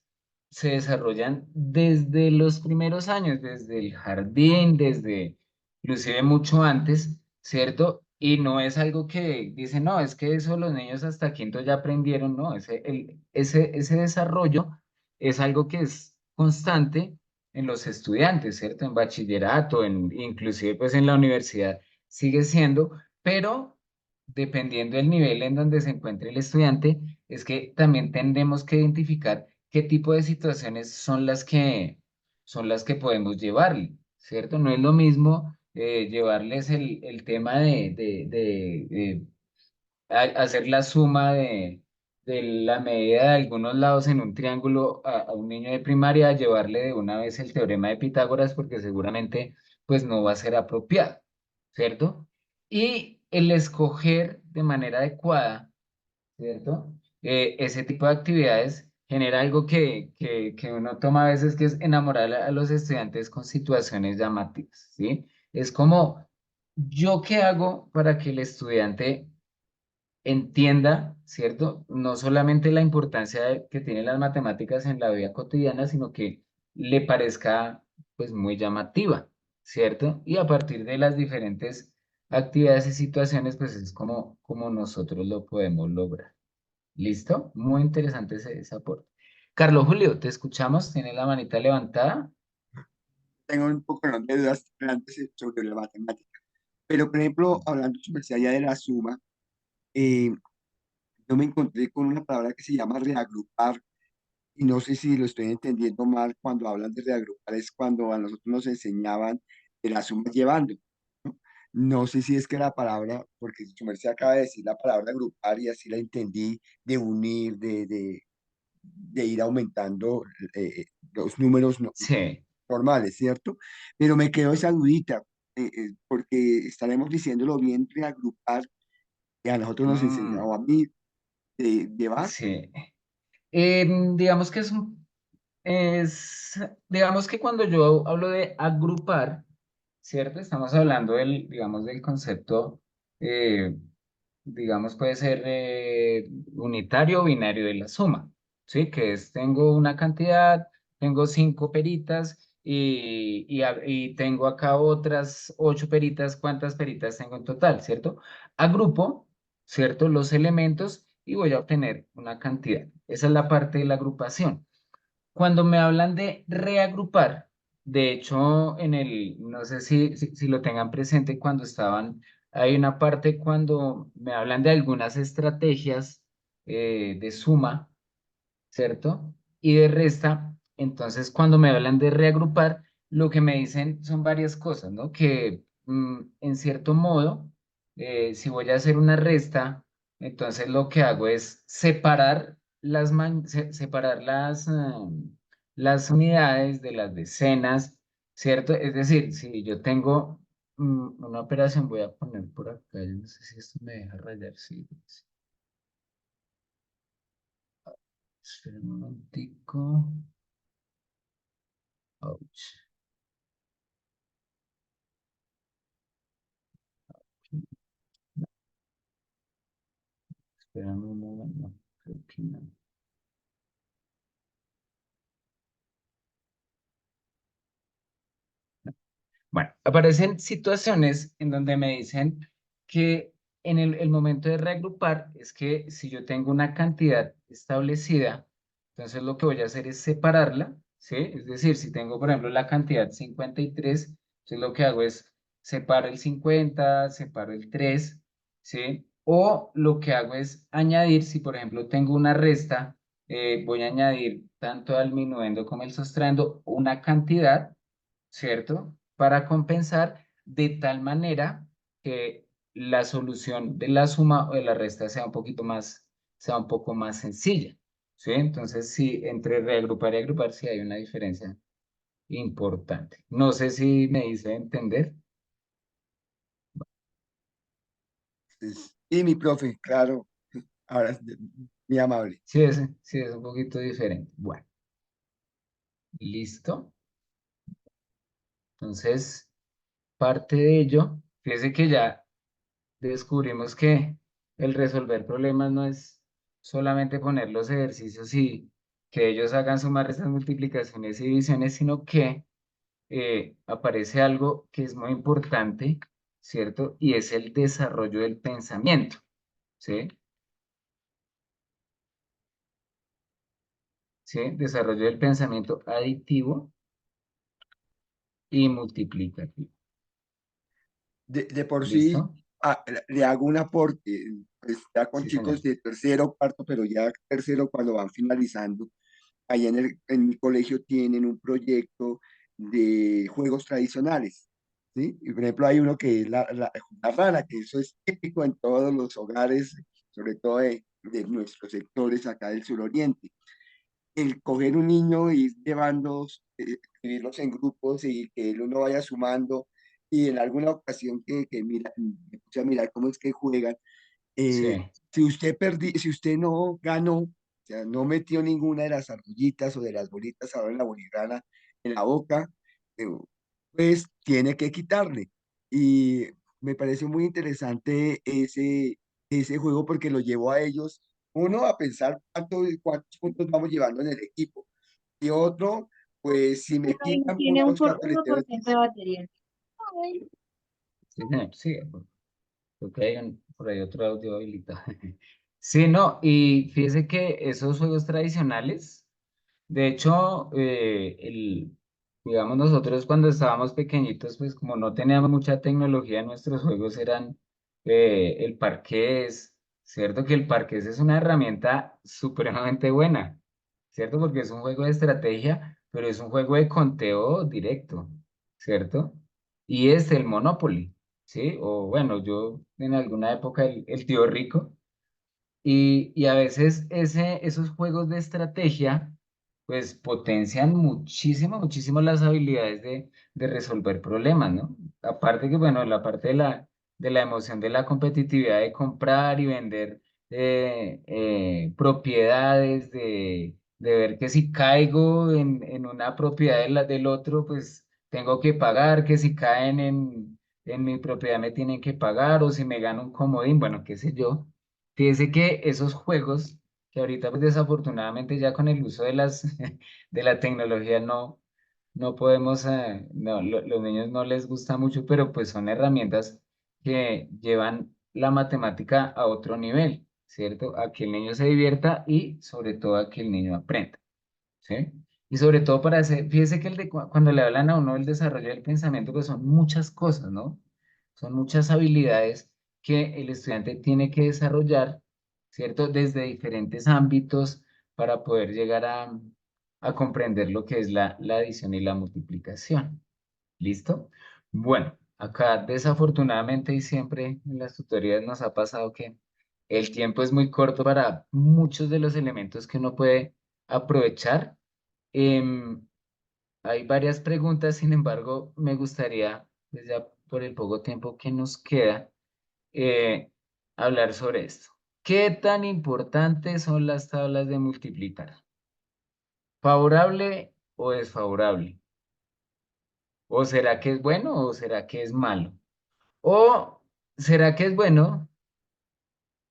se desarrollan desde los primeros años, desde el jardín, desde inclusive mucho antes, ¿cierto? Y no es algo que dicen, no, es que eso los niños hasta quinto ya aprendieron, no, ese desarrollo es algo que es constante en los estudiantes, ¿cierto? En bachillerato, inclusive pues en la universidad sigue siendo, pero dependiendo del nivel en donde se encuentre el estudiante, es que también tendremos que identificar qué tipo de situaciones son las que podemos llevarle, ¿cierto? No es lo mismo llevarles el tema hacer la suma de la medida de algunos lados en un triángulo a un niño de primaria, a llevarle de una vez el teorema de Pitágoras, porque seguramente pues no va a ser apropiado, ¿cierto? Y el escoger de manera adecuada, ¿cierto? Ese tipo de actividades genera algo que uno toma a veces, que es enamorar a los estudiantes con situaciones llamativas, ¿sí? Es como, ¿yo qué hago para que el estudiante entienda, ¿cierto? No solamente la importancia que tienen las matemáticas en la vida cotidiana, sino que le parezca pues muy llamativa, ¿cierto? Y a partir de las diferentes actividades y situaciones, pues es como nosotros lo podemos lograr. ¿Listo? Muy interesante ese aporte. Carlos Julio, te escuchamos, tienes la manita levantada. Tengo un poco de dudas antes sobre la matemática. Pero, por ejemplo, hablando sobre allá de la suma, eh, yo me encontré con una palabra que se llama reagrupar, y no sé si lo estoy entendiendo mal. Cuando hablan de reagrupar es cuando a nosotros nos enseñaban de la suma llevando, ¿no? No sé si es que la palabra, porque su merced acaba de decir la palabra agrupar y así la entendí, de unir, de ir aumentando los números Sí. normales, ¿cierto? Pero me quedó esa dudita, porque estaremos diciéndolo bien, reagrupar, que a nosotros nos Mm, enseñó a mí de llevar. sí. Digamos que digamos que cuando yo hablo de agrupar, ¿cierto? Estamos hablando digamos, del concepto, eh, digamos, puede ser unitario o binario de la suma, ¿sí? Que es, tengo una cantidad, tengo 5 peritas y tengo acá otras 8 peritas. ¿Cuántas peritas tengo en total, cierto? Agrupo, ¿cierto? Los elementos y voy a obtener una cantidad. Esa es la parte de la agrupación. Cuando me hablan de reagrupar, de hecho, no sé si lo tengan presente cuando hay una parte cuando me hablan de algunas estrategias de suma, ¿cierto? Y de resta, entonces cuando me hablan de reagrupar, lo que me dicen son varias cosas, ¿no? Que en cierto modo, si voy a hacer una resta, entonces lo que hago es separar separar las unidades de las decenas, ¿cierto? Es decir, si yo tengo una operación, voy a poner por acá, yo no sé si esto me deja rayar, sí. Sí. Espera un momentico. Ouch. Espérame un momento. No, creo que no. Bueno, aparecen situaciones en donde me dicen que en el momento de reagrupar es que si yo tengo una cantidad establecida, entonces lo que voy a hacer es separarla, ¿sí? Es decir, si tengo, por ejemplo, la cantidad 53, entonces lo que hago es separo el 50, separo el 3, ¿sí? O lo que hago es añadir, si por ejemplo tengo una resta, voy a añadir tanto al minuendo como el sustraendo una cantidad, ¿cierto? Para compensar de tal manera que la solución de la suma o de la resta sea un poco más sencilla, ¿sí? Entonces, sí, entre reagrupar y agrupar sí hay una diferencia importante. No sé si me hice entender. Y mi profe, claro, ahora es muy amable. Sí es un poquito diferente. Bueno, listo. Entonces, parte de ello, fíjese que ya descubrimos que el resolver problemas no es solamente poner los ejercicios y que ellos hagan sumas, restas, multiplicaciones y divisiones, sino que aparece algo que es muy importante, ¿cierto? Y es el desarrollo del pensamiento, ¿sí? ¿Sí? Desarrollo del pensamiento aditivo y multiplicativo. De por sí, ¿Listo? le hago un aporte, pues ya con Sí, señor. chicos de tercero, cuarto, pero ya tercero cuando van finalizando. Allá en mi colegio tienen un proyecto de juegos tradicionales, ¿sí? Y por ejemplo, hay uno que es la rana, que eso es típico en todos los hogares, sobre todo de nuestros sectores acá del suroriente. El coger un niño y ir llevando, escribirlos en grupos y que el uno vaya sumando, y en alguna ocasión que mira, me puse a mirar cómo es que juegan. Sí, Si usted si usted no ganó, sea, no metió ninguna de las argollitas o de las bolitas ahora en la boligrana en la boca, eh, pues tiene que quitarle. Y me pareció muy interesante ese juego porque lo llevó a ellos, uno, a pensar cuántos puntos vamos llevando en el equipo, y otro, pues si me quitan Tiene un puntos, por ¿cuánto le tengo que 1% de hacer? batería. Sí, señor, sí, creo que hay por ahí otro audio habilitado. Sí, no, y fíjese que esos juegos tradicionales, de hecho, digamos nosotros cuando estábamos pequeñitos, pues como no teníamos mucha tecnología, nuestros juegos eran el parqués, ¿cierto? Que el parqués es una herramienta supremamente buena, ¿cierto? Porque es un juego de estrategia, pero es un juego de conteo directo, ¿cierto? Y es el Monopoly, ¿sí? O bueno, yo en alguna época el tío rico. Y a veces esos juegos de estrategia, pues potencian muchísimo, muchísimo las habilidades de resolver problemas, ¿no? Aparte que, bueno, la parte de la emoción de la competitividad de comprar y vender propiedades, de ver que si caigo en una propiedad del otro, pues tengo que pagar, que si caen en mi propiedad me tienen que pagar, o si me gano un comodín, bueno, qué sé yo. Fíjese que esos juegos, que ahorita pues desafortunadamente ya con el uso de la tecnología no podemos, no, los niños no les gusta mucho, pero pues son herramientas que llevan la matemática a otro nivel, ¿cierto? A que el niño se divierta y sobre todo a que el niño aprenda, ¿sí? Y sobre todo para hacer, fíjese que cuando le hablan a uno del desarrollo del pensamiento, pues son muchas cosas, ¿no? Son muchas habilidades que el estudiante tiene que desarrollar, ¿cierto? Desde diferentes ámbitos para poder llegar a comprender lo que es la adición y la multiplicación. ¿Listo? Bueno, acá desafortunadamente y siempre en las tutorías nos ha pasado que el tiempo es muy corto para muchos de los elementos que uno puede aprovechar. Em, Hay varias preguntas, sin embargo, me gustaría, pues ya por el poco tiempo que nos queda, eh, hablar sobre esto. ¿Qué tan importantes son las tablas de multiplicar? ¿Favorable o desfavorable? ¿O será que es bueno o será que es malo? ¿O será que es bueno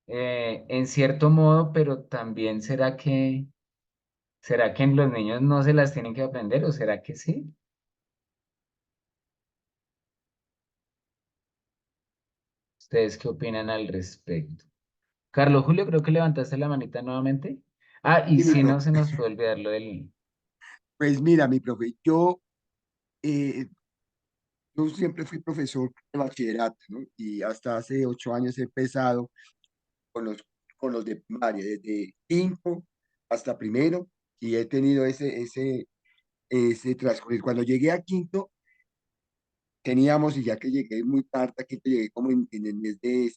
en cierto modo, pero también será que en los niños no se las tienen que aprender o será que sí? ¿Ustedes qué opinan al respecto? Carlos Julio, creo que levantaste la manita nuevamente. Ah, y Y mi si no profe, se nos fue olvidar lo del... pues mira, mi profe, eh, yo siempre fui profesor de bachillerato, ¿no? Y hasta hace 8 años he empezado con los de primaria, desde quinto hasta primero, y he tenido ese transcurrir. Cuando llegué a quinto, teníamos, y ya que llegué muy tarde, a quinto llegué como en el mes de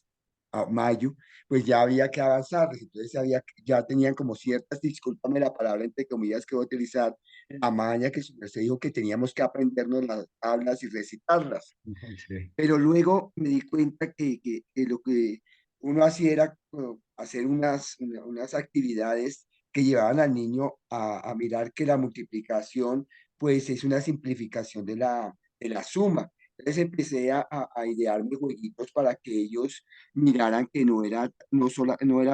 mayo, pues ya había que avanzar, entonces ya tenían como ciertas, discúlpame la palabra entre comillas que voy a utilizar, la maña que se dijo que teníamos que aprendernos las tablas y recitarlas. Sí. Pero luego me di cuenta que lo que uno hacía era hacer unas actividades que llevaban al niño a mirar que la multiplicación pues es una simplificación de la suma. Entonces empecé a idearme jueguitos para que ellos miraran que no era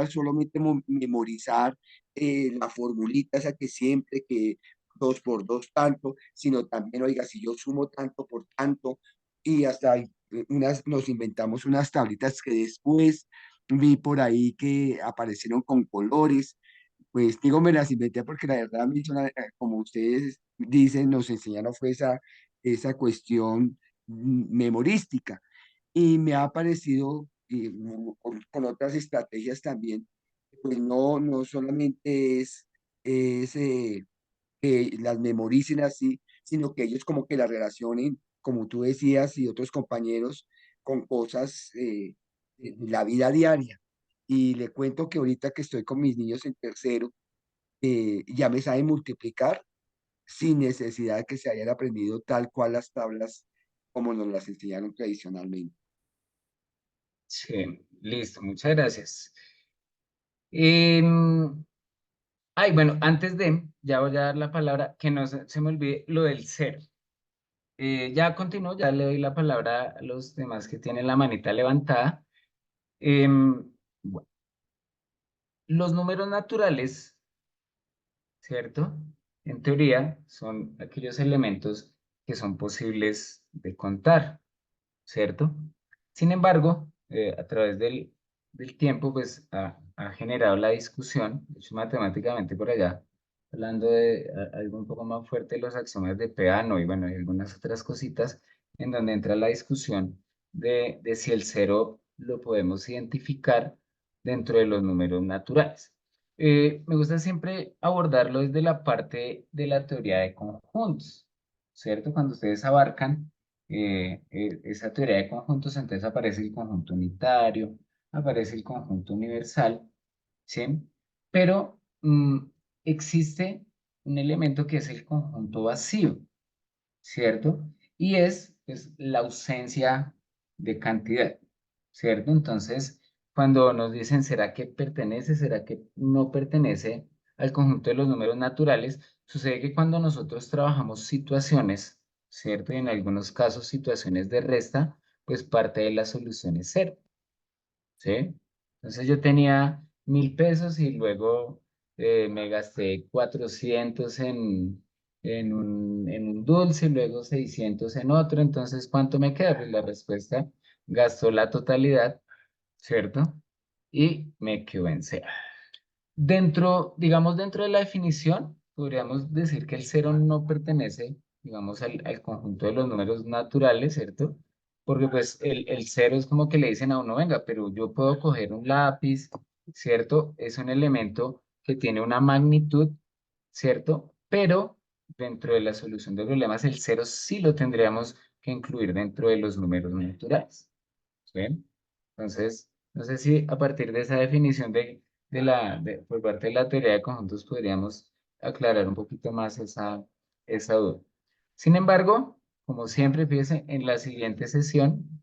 solamente memorizar la formulita esa que siempre que 2 por 2 tanto, sino también, oiga, si yo sumo tanto por tanto, y hasta nos inventamos unas tablitas que después vi por ahí que aparecieron con colores. Pues digo, me las inventé porque la verdad, a mí como ustedes dicen, nos enseñaron fue esa cuestión memorística. Y me ha parecido, con otras estrategias también, pues no solamente es que las memoricen así, sino que ellos como que las relacionen, como tú decías, y otros compañeros, con cosas de la vida diaria. Y le cuento que ahorita que estoy con mis niños en tercero, ya me saben multiplicar sin necesidad de que se hayan aprendido tal cual las tablas como nos las enseñaron tradicionalmente. Sí, listo, muchas gracias. Em, Ay, bueno, antes de, ya voy a dar la palabra, que no se me olvide lo del cero. Ya continúo, ya le doy la palabra a los demás que tienen la manita levantada. Bueno, los números naturales, ¿cierto? En teoría, son aquellos elementos que son posibles de contar, ¿cierto? Sin embargo, a través del tiempo, pues ha generado la discusión, de hecho, matemáticamente por allá, hablando de algo un poco más fuerte, los axiomas de Peano y bueno, y algunas otras cositas, en donde entra la discusión de si el cero lo podemos identificar dentro de los números naturales. Me gusta siempre abordarlo desde la parte de la teoría de conjuntos, ¿cierto? Cuando ustedes abarcan esa teoría de conjuntos, entonces aparece el conjunto unitario, aparece el conjunto universal, ¿sí? Pero existe un elemento que es el conjunto vacío, ¿cierto? Y es pues, la ausencia de cantidad, ¿cierto? Entonces, cuando nos dicen, ¿será que pertenece, será que no pertenece al conjunto de los números naturales? Sucede que cuando nosotros trabajamos situaciones, ¿cierto? Y en algunos casos situaciones de resta, pues parte de la solución es cero, ¿sí? Entonces yo tenía 1.000 pesos y luego me gasté 400 en un dulce y luego 600 en otro. Entonces, ¿cuánto me queda? Pues la respuesta, gastó la totalidad, ¿cierto? Y me quedó en cero. Dentro, digamos, dentro de la definición, podríamos decir que el cero no pertenece, digamos, al conjunto de los números naturales, ¿cierto? Porque pues el cero es como que le dicen a uno, venga, pero yo puedo coger un lápiz, ¿cierto? Es un elemento que tiene una magnitud, ¿cierto? Pero dentro de la solución de problemas, el cero sí lo tendríamos que incluir dentro de los números naturales, ¿sí? Entonces, no sé si a partir de esa definición por parte de la teoría de conjuntos podríamos aclarar un poquito más esa duda. Sin embargo, como siempre, fíjense, en la siguiente sesión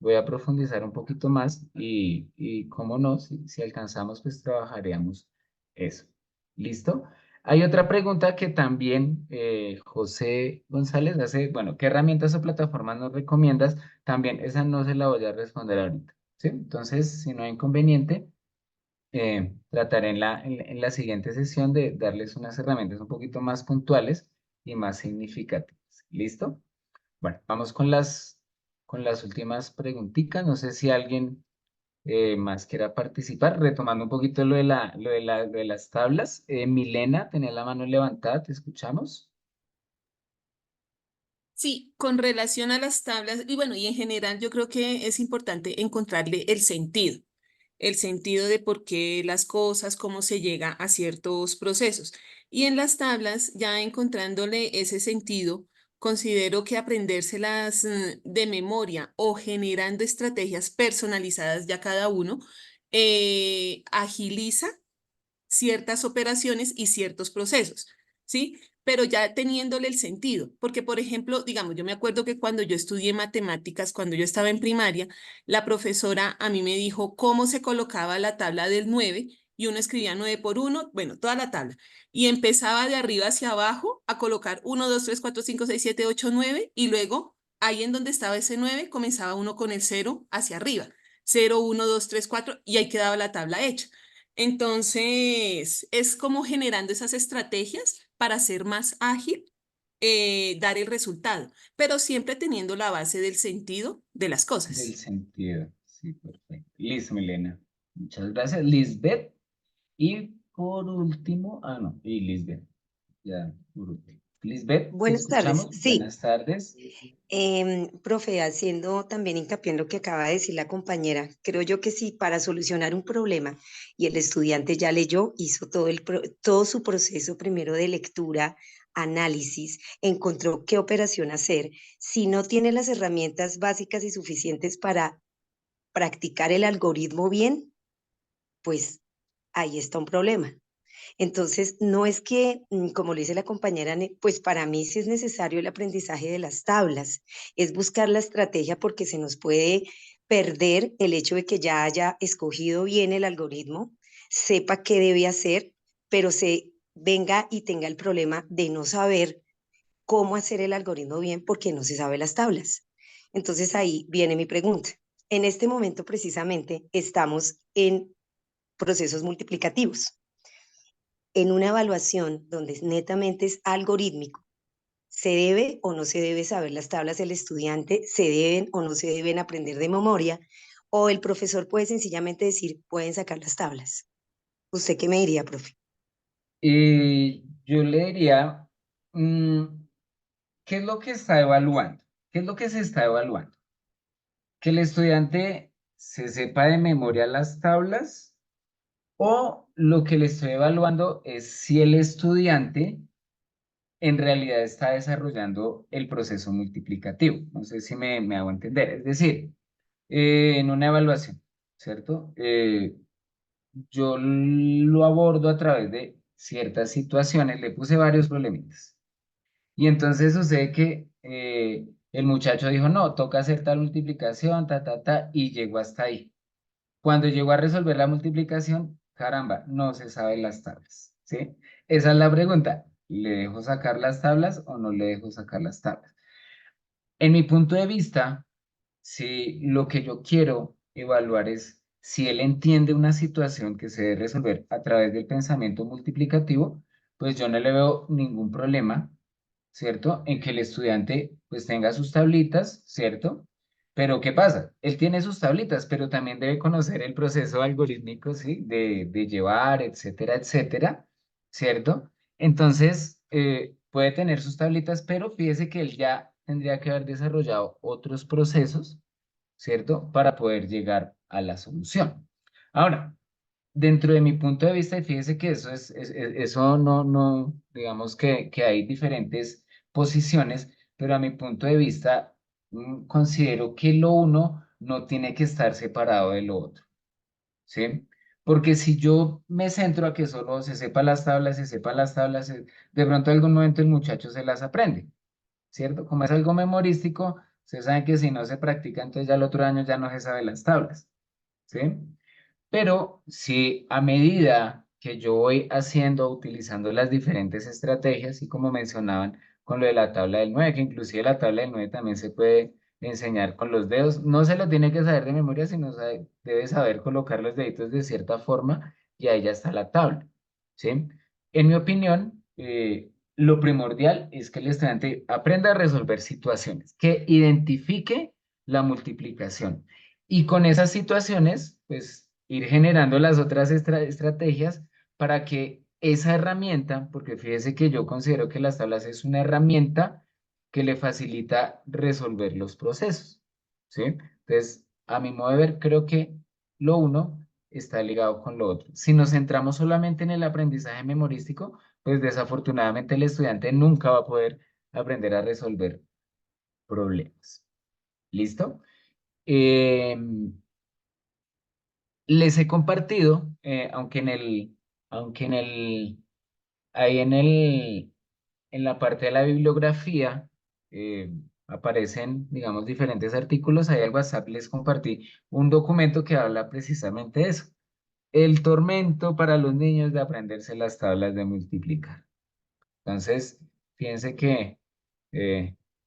voy a profundizar un poquito más y cómo no, si alcanzamos, pues trabajaríamos eso. ¿Listo? Hay otra pregunta que también José González hace, bueno, ¿qué herramientas o plataformas nos recomiendas? También esa no se la voy a responder ahorita, ¿sí? Entonces, si no hay inconveniente, trataré en la siguiente sesión de darles unas herramientas un poquito más puntuales y más significativas. ¿Listo? Bueno, vamos con las últimas preguntitas. No sé si alguien más quiera participar. Retomando un poquito lo de las tablas. Milena, tenía la mano levantada, ¿te escuchamos? Sí, con relación a las tablas, y bueno, y en general yo creo que es importante encontrarle el sentido de por qué las cosas, cómo se llega a ciertos procesos. Y en las tablas, ya encontrándole ese sentido, considero que aprendérselas de memoria o generando estrategias personalizadas ya cada uno, agiliza ciertas operaciones y ciertos procesos, ¿sí? Pero ya teniéndole el sentido, porque por ejemplo, digamos, yo me acuerdo que cuando yo estudié matemáticas, cuando yo estaba en primaria, la profesora a mí me dijo cómo se colocaba la tabla del 9 y uno escribía 9 por 1, bueno, toda la tabla, y empezaba de arriba hacia abajo a colocar 1, 2, 3, 4, 5, 6, 7, 8, 9 y luego ahí en donde estaba ese 9 comenzaba uno con el 0 hacia arriba. 0, 1, 2, 3, 4 y ahí quedaba la tabla hecha. Entonces, es como generando esas estrategias para ser más ágil, dar el resultado, pero siempre teniendo la base del sentido de las Del cosas. sentido. Sí, perfecto. Listo, Milena. Muchas gracias. Lisbeth. Y por último, no, y Lisbeth. Ya, por último. Lisbeth, ¿te Buenas tardes. escuchamos? Sí, Buenas tardes. profe, haciendo también hincapié en lo que acaba de decir la compañera, creo yo que sí, para solucionar un problema y el estudiante ya leyó, hizo todo su proceso primero de lectura, análisis, encontró qué operación hacer. Si no tiene las herramientas básicas y suficientes para practicar el algoritmo bien, pues ahí está un problema. Entonces, no es que, como lo dice la compañera, pues para mí sí es necesario el aprendizaje de las tablas, es buscar la estrategia porque se nos puede perder el hecho de que ya haya escogido bien el algoritmo, sepa qué debe hacer, pero se venga y tenga el problema de no saber cómo hacer el algoritmo bien porque no se sabe las tablas. Entonces ahí viene mi pregunta. En este momento precisamente estamos en procesos multiplicativos. En una evaluación donde netamente es algorítmico, ¿se debe o no se debe saber las tablas del estudiante? ¿Se deben o no se deben aprender de memoria? ¿O el profesor puede sencillamente decir, pueden sacar las tablas? ¿Usted qué me diría, profe? Yo le diría, mm, ¿qué es lo que está evaluando? ¿Qué es lo que se está evaluando? Que el estudiante se sepa de memoria las tablas, o lo que le estoy evaluando es si el estudiante en realidad está desarrollando el proceso multiplicativo. No sé si me hago entender. Es decir, en una evaluación, ¿cierto? Yo lo abordo a través de ciertas situaciones, le puse varios problemitas. Y entonces sucede que el muchacho dijo, no, toca hacer tal multiplicación, y llegó hasta ahí. Cuando llegó a resolver la multiplicación, caramba, no se saben las tablas, ¿sí? Esa es la pregunta. ¿Le dejo sacar las tablas o no le dejo sacar las tablas? En mi punto de vista, si lo que yo quiero evaluar es si él entiende una situación que se debe resolver a través del pensamiento multiplicativo, pues yo no le veo ningún problema, ¿cierto? En que el estudiante pues tenga sus tablitas, ¿cierto? Pero ¿qué pasa? Él tiene sus tablitas, pero también debe conocer el proceso algorítmico, ¿sí? De llevar, etcétera, etcétera, ¿cierto? Entonces, puede tener sus tablitas, pero fíjese que él ya tendría que haber desarrollado otros procesos, ¿cierto? Para poder llegar a la solución. Ahora, dentro de mi punto de vista, y fíjese que eso no, digamos que hay diferentes posiciones, pero a mi punto de vista, considero que lo uno no tiene que estar separado de lo otro, ¿sí? Porque si yo me centro a que solo se sepan las tablas, de pronto en algún momento el muchacho se las aprende, ¿cierto? Como es algo memorístico, se sabe que si no se practica, entonces ya el otro año ya no se sabe las tablas, ¿sí? Pero si a medida que yo voy haciendo, utilizando las diferentes estrategias, y como mencionaban con lo de la tabla del 9, que inclusive la tabla del 9 también se puede enseñar con los dedos, no se lo tiene que saber de memoria, sino debe saber colocar los deditos de cierta forma y ahí ya está la tabla, ¿sí? En mi opinión, lo primordial es que el estudiante aprenda a resolver situaciones, que identifique la multiplicación y con esas situaciones, pues ir generando las otras estrategias para que esa herramienta, porque fíjese que yo considero que las tablas es una herramienta que le facilita resolver los procesos, ¿sí? Entonces, a mi modo de ver, creo que lo uno está ligado con lo otro. Si nos centramos solamente en el aprendizaje memorístico, pues desafortunadamente el estudiante nunca va a poder aprender a resolver problemas. ¿Listo? Les he compartido, ahí en la parte de la bibliografía, eh, aparecen, digamos, diferentes artículos. Ahí al WhatsApp les compartí un documento que habla precisamente de eso. El tormento para los niños de aprenderse las tablas de multiplicar. Entonces, fíjense que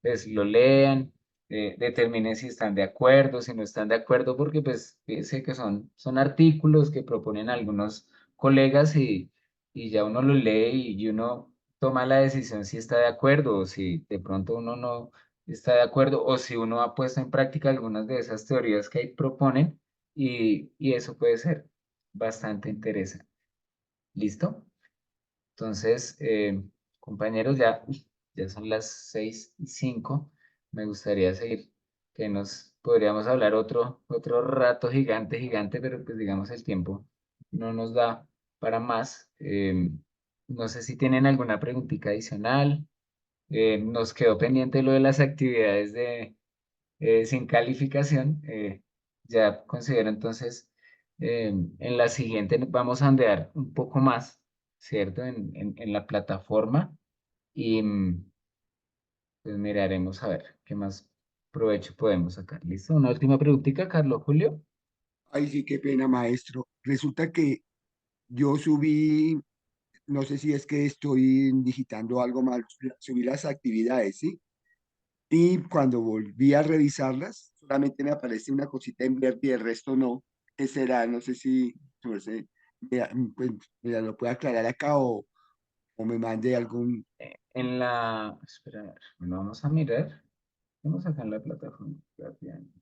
pues lo lean, determinen si están de acuerdo, si no están de acuerdo, porque pues fíjense que son artículos que proponen algunos colegas y ya uno lo lee y uno toma la decisión si está de acuerdo o si de pronto uno no está de acuerdo o si uno ha puesto en práctica algunas de esas teorías que ahí proponen y eso puede ser bastante interesante. ¿Listo? Entonces, compañeros, ya son las 6:05. Me gustaría seguir, que nos podríamos hablar otro rato gigante, pero pues digamos el tiempo no nos da para más. No sé si tienen alguna preguntita adicional. Nos quedó pendiente lo de las actividades sin calificación. Ya considero entonces, en la siguiente vamos a ondear un poco más, ¿cierto? En la plataforma y pues miraremos a ver qué más provecho podemos sacar. ¿Listo? Una última preguntita, Carlos Julio. Ay, sí, qué pena, maestro. Resulta que yo subí no sé si es que estoy digitando algo mal, subí las actividades, ¿sí? Y cuando volví a revisarlas, solamente me aparece una cosita en verde y el resto no. ¿Qué será? No sé si, no sé, pues, mira, lo puede aclarar acá o me mande algún... En la, espera, a ver, bueno, vamos a mirar. Vamos acá en la plataforma rápidamente.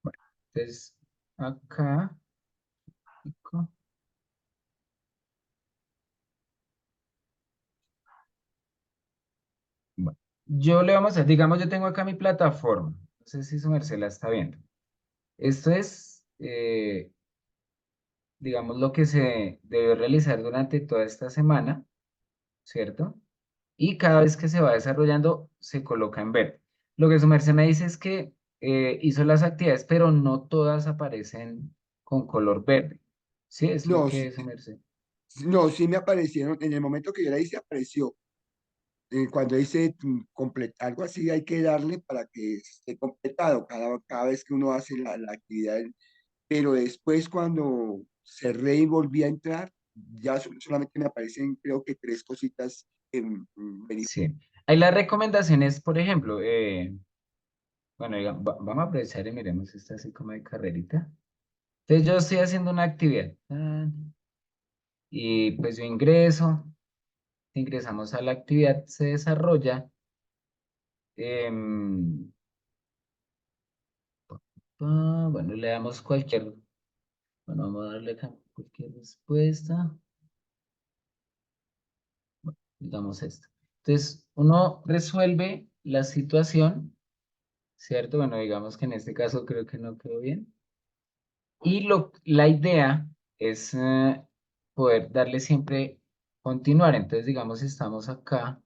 Bueno, entonces acá, pico. Bueno, yo le vamos a, digamos, yo tengo acá mi plataforma. No sé si su merced la está viendo. Esto es, digamos, lo que se debe realizar durante toda esta semana, ¿cierto? Y cada vez que se va desarrollando, se coloca en verde. Lo que su merced me dice es que hizo las actividades, pero no todas aparecen con color verde. ¿Sí? Es lo No, que su merced. no, sí me aparecieron, en el momento que yo la hice apareció. Cuando dice algo así hay que darle para que esté completado cada vez que uno hace la actividad, pero después cuando cerré y volví a entrar, ya solamente me aparecen creo que tres cositas en Sí. Hay las recomendaciones, por ejemplo, bueno, vamos a aprovechar y miremos esta así como de carrerita. Entonces yo estoy haciendo una actividad y pues yo ingresamos a la actividad, se desarrolla. em, bueno, le damos cualquier, bueno, vamos a darle acá cualquier respuesta. Bueno, digamos esto. Entonces uno resuelve la situación, ¿cierto? Bueno, digamos que en este caso creo que no quedó bien. Y la idea es poder darle siempre continuar. Entonces, digamos, estamos acá,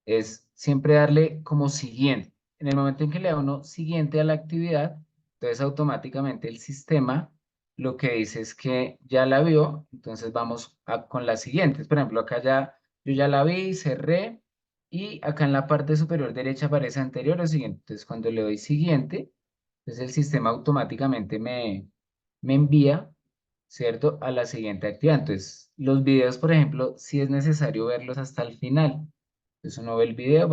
es siempre darle como siguiente. En el momento en que le da uno siguiente a la actividad, entonces automáticamente el sistema lo que dice es que ya la vio, entonces vamos con las siguientes. Por ejemplo, acá ya yo ya la vi, cerré y acá en la parte superior derecha aparece anterior o siguiente. Entonces, cuando le doy siguiente, entonces el sistema automáticamente me envía, ¿cierto? A la siguiente actividad. Entonces, los videos, por ejemplo, si es necesario verlos hasta el final. Entonces uno ve el video,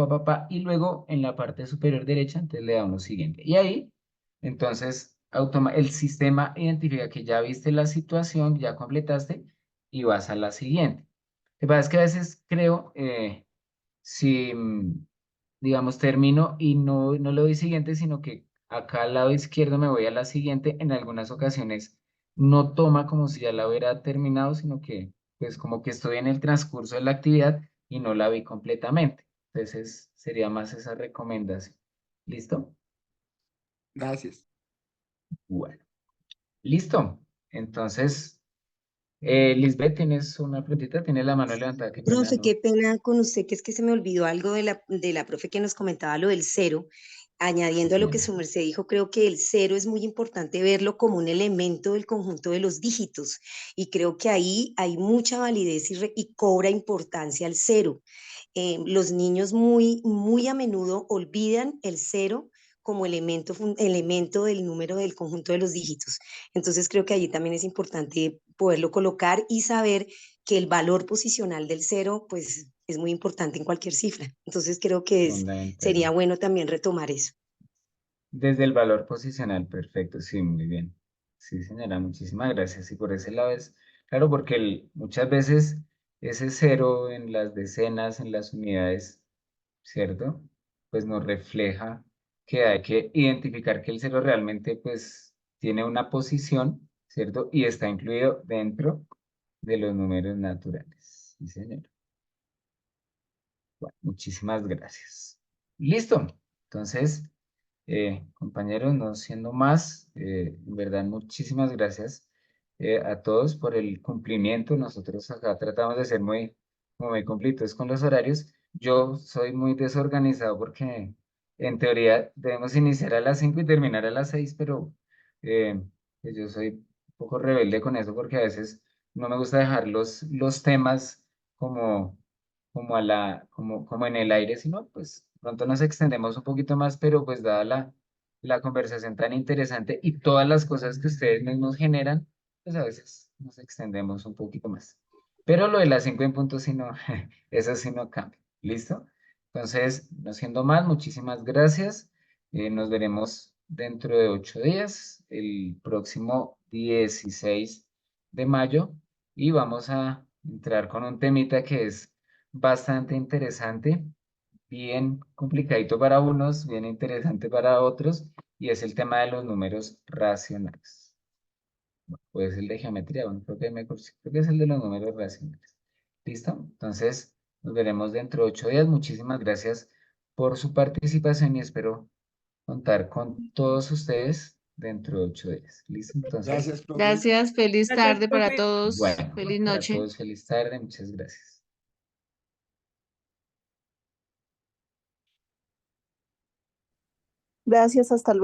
y luego en la parte superior derecha, entonces le da uno siguiente. Y ahí, entonces, el sistema identifica que ya viste la situación, ya completaste y vas a la siguiente. Lo que pasa es que a veces creo, si, digamos, termino y no le doy siguiente, sino que acá al lado izquierdo me voy a la siguiente, en algunas ocasiones no toma como si ya la hubiera terminado, sino que pues como que estoy en el transcurso de la actividad y no la vi completamente. Entonces sería más esa recomendación. ¿Listo? Gracias. Bueno, listo. Entonces, Lisbeth, ¿tienes una preguntita? ¿Tienes la mano levantada? Qué pena, Profe, qué ¿no? pena con usted, que es que se me olvidó algo de la profe que nos comentaba lo del cero. Qué Añadiendo a lo que pena. su merced dijo, creo que el cero es muy importante verlo como un elemento del conjunto de los dígitos. Y creo que ahí hay mucha validez y cobra importancia al cero. Los niños muy a menudo olvidan el cero como elemento del número del conjunto de los dígitos. Entonces creo que allí también es importante poderlo colocar y saber que el valor posicional del cero, pues es muy importante en cualquier cifra. Entonces creo que Fundamental. sería bueno también retomar eso. Desde el valor posicional, perfecto, sí, muy bien. Sí, señora, muchísimas gracias. Y por ese lado es, claro, porque muchas veces ese cero en las decenas, en las unidades, ¿cierto? Pues nos refleja que hay que identificar que el cero realmente, pues, tiene una posición, ¿cierto? Y está incluido dentro de los números naturales. Sí, señor. Bueno, muchísimas gracias. Listo. Entonces, compañeros, no siendo más, en verdad, muchísimas gracias a todos por el cumplimiento. Nosotros acá tratamos de ser muy cumplidos con los horarios. Yo soy muy desorganizado porque en teoría debemos iniciar a las 5 y terminar a las 6, pero pues yo soy un poco rebelde con eso porque a veces no me gusta dejar los temas como como en el aire, sino pues pronto nos extendemos un poquito más, pero pues dada la conversación tan interesante y todas las cosas que ustedes mismos generan, pues a veces nos extendemos un poquito más. Pero lo de las 5 en punto sí no, eso sí no cambia. ¿Listo? Entonces, no siendo más, muchísimas gracias. Nos veremos dentro de 8 días, el próximo 16 de mayo, y vamos a entrar con un temita que es bastante interesante, bien complicadito para unos, bien interesante para otros, y es el tema de los números racionales. Puede ser el de geometría, bueno, creo que es el de los números racionales. ¿Listo? Entonces, nos veremos dentro de 8 días. Muchísimas gracias por su participación y espero contar con todos ustedes dentro de 8 días. ¿Listo? Entonces, Gracias, profe. Gracias, feliz Gracias, tarde para profe. todos, bueno, feliz para noche. todos feliz tarde, muchas gracias. Gracias, hasta luego.